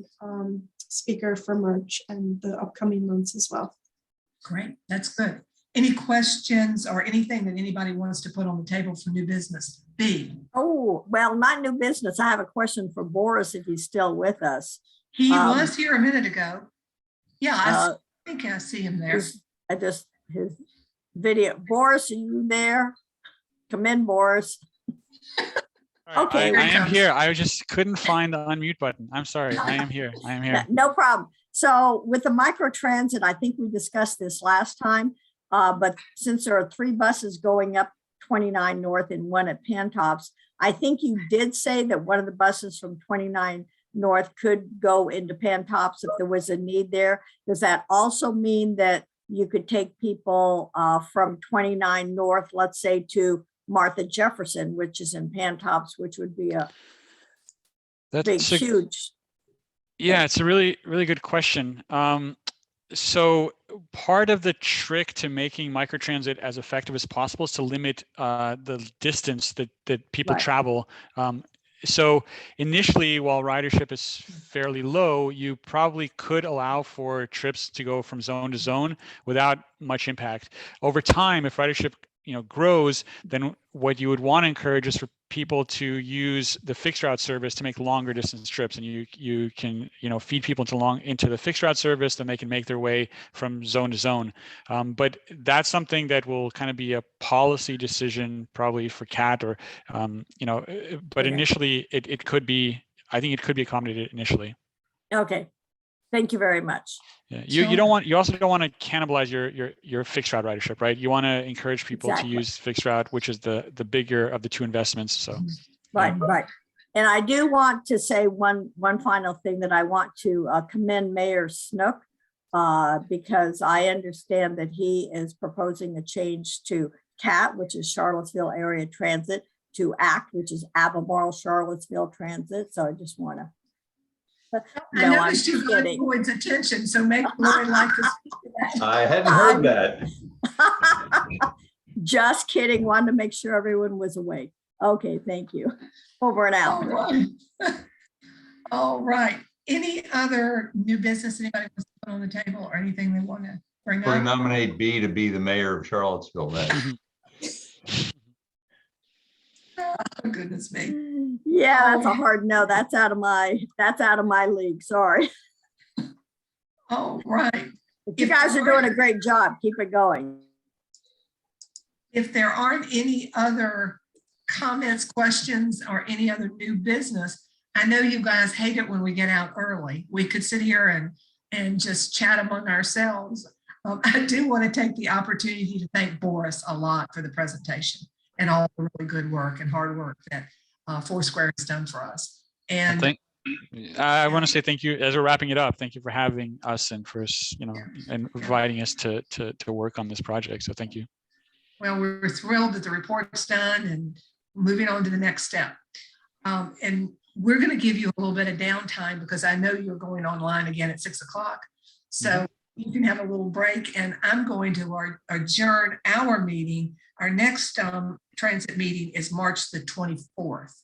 speaker for March and the upcoming months as well. Great, that's good. Any questions or anything that anybody wants to put on the table for new business? B. Oh, well, not new business. I have a question for Boris if he's still with us. He was here a minute ago. Yeah, I think I see him there. His video. Boris, are you there? Come in, Boris. Okay. I am here. I just couldn't find the unmute button. I'm sorry. I am here. I am here. No problem. So with the microtransit, I think we discussed this last time, but since there are 3 buses going up 29 North and 1 at Pantops, I think you did say that one of the buses from 29 North could go into Pantops if there was a need there. Does that also mean that you could take people from 29 North, let's say, to Martha Jefferson, which is in Pantops, which would be a huge. Yeah, it's a really, really good question. So part of the trick to making microtransit as effective as possible is to limit the distance that people travel. So initially, while ridership is fairly low, you probably could allow for trips to go from zone to zone without much impact. Over time, if ridership grows, then what you would want to encourage is for people to use the fixed route service to make longer distance trips, and you can feed people into the fixed route service, then they can make their way from zone to zone. But that's something that will kind of be a policy decision probably for CAT or but initially it could be, I think it could be accommodated initially. Okay. Thank you very much. Yeah, you also don't want to cannibalize your fixed route ridership, right? You want to encourage people to use fixed route, which is the bigger of the 2 investments. So right. And I do want to say one final thing, that I want to commend Mayor Snook, because I understand that he is proposing a change to CAT, which is Charlottesville Area Transit, to ACT, which is Albemarle Charlottesville Transit. So I just want to. I noticed you got Lloyd's attention, so maybe Lloyd like to speak to that. I hadn't heard that. Just kidding. Wanted to make sure everyone was awake. Okay, thank you. Over and out. All right. All right. Any other new business anybody wants to put on the table, or anything they want to bring We're up? nominate B to be the mayor of Charlottesville next. Oh, goodness me. Yeah, that's a hard no. That's out of my league. Sorry. All right. You guys are doing a great job. Keep it going. If there aren't any other comments, questions, or any other new business, I know you guys hate it when we get out early. We could sit here and just chat among ourselves. I do want to take the opportunity to thank Boris a lot for the presentation and all the really good work and hard work that Foursquare has done for us. And I want to say thank you as we're wrapping it up. Thank you for having us and for and inviting us to work on this project. So thank you. Well, we're thrilled that the report's done and moving on to the next step. And we're going to give you a little bit of downtime because I know you're going online again at 6 o'clock. So you can have a little break, and I'm going to adjourn our meeting. Our next transit meeting is March the 24th.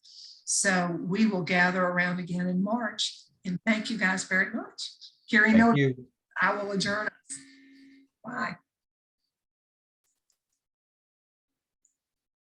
So we will gather around again in March. And thank you guys very much. Hearing no, I will adjourn us. Bye.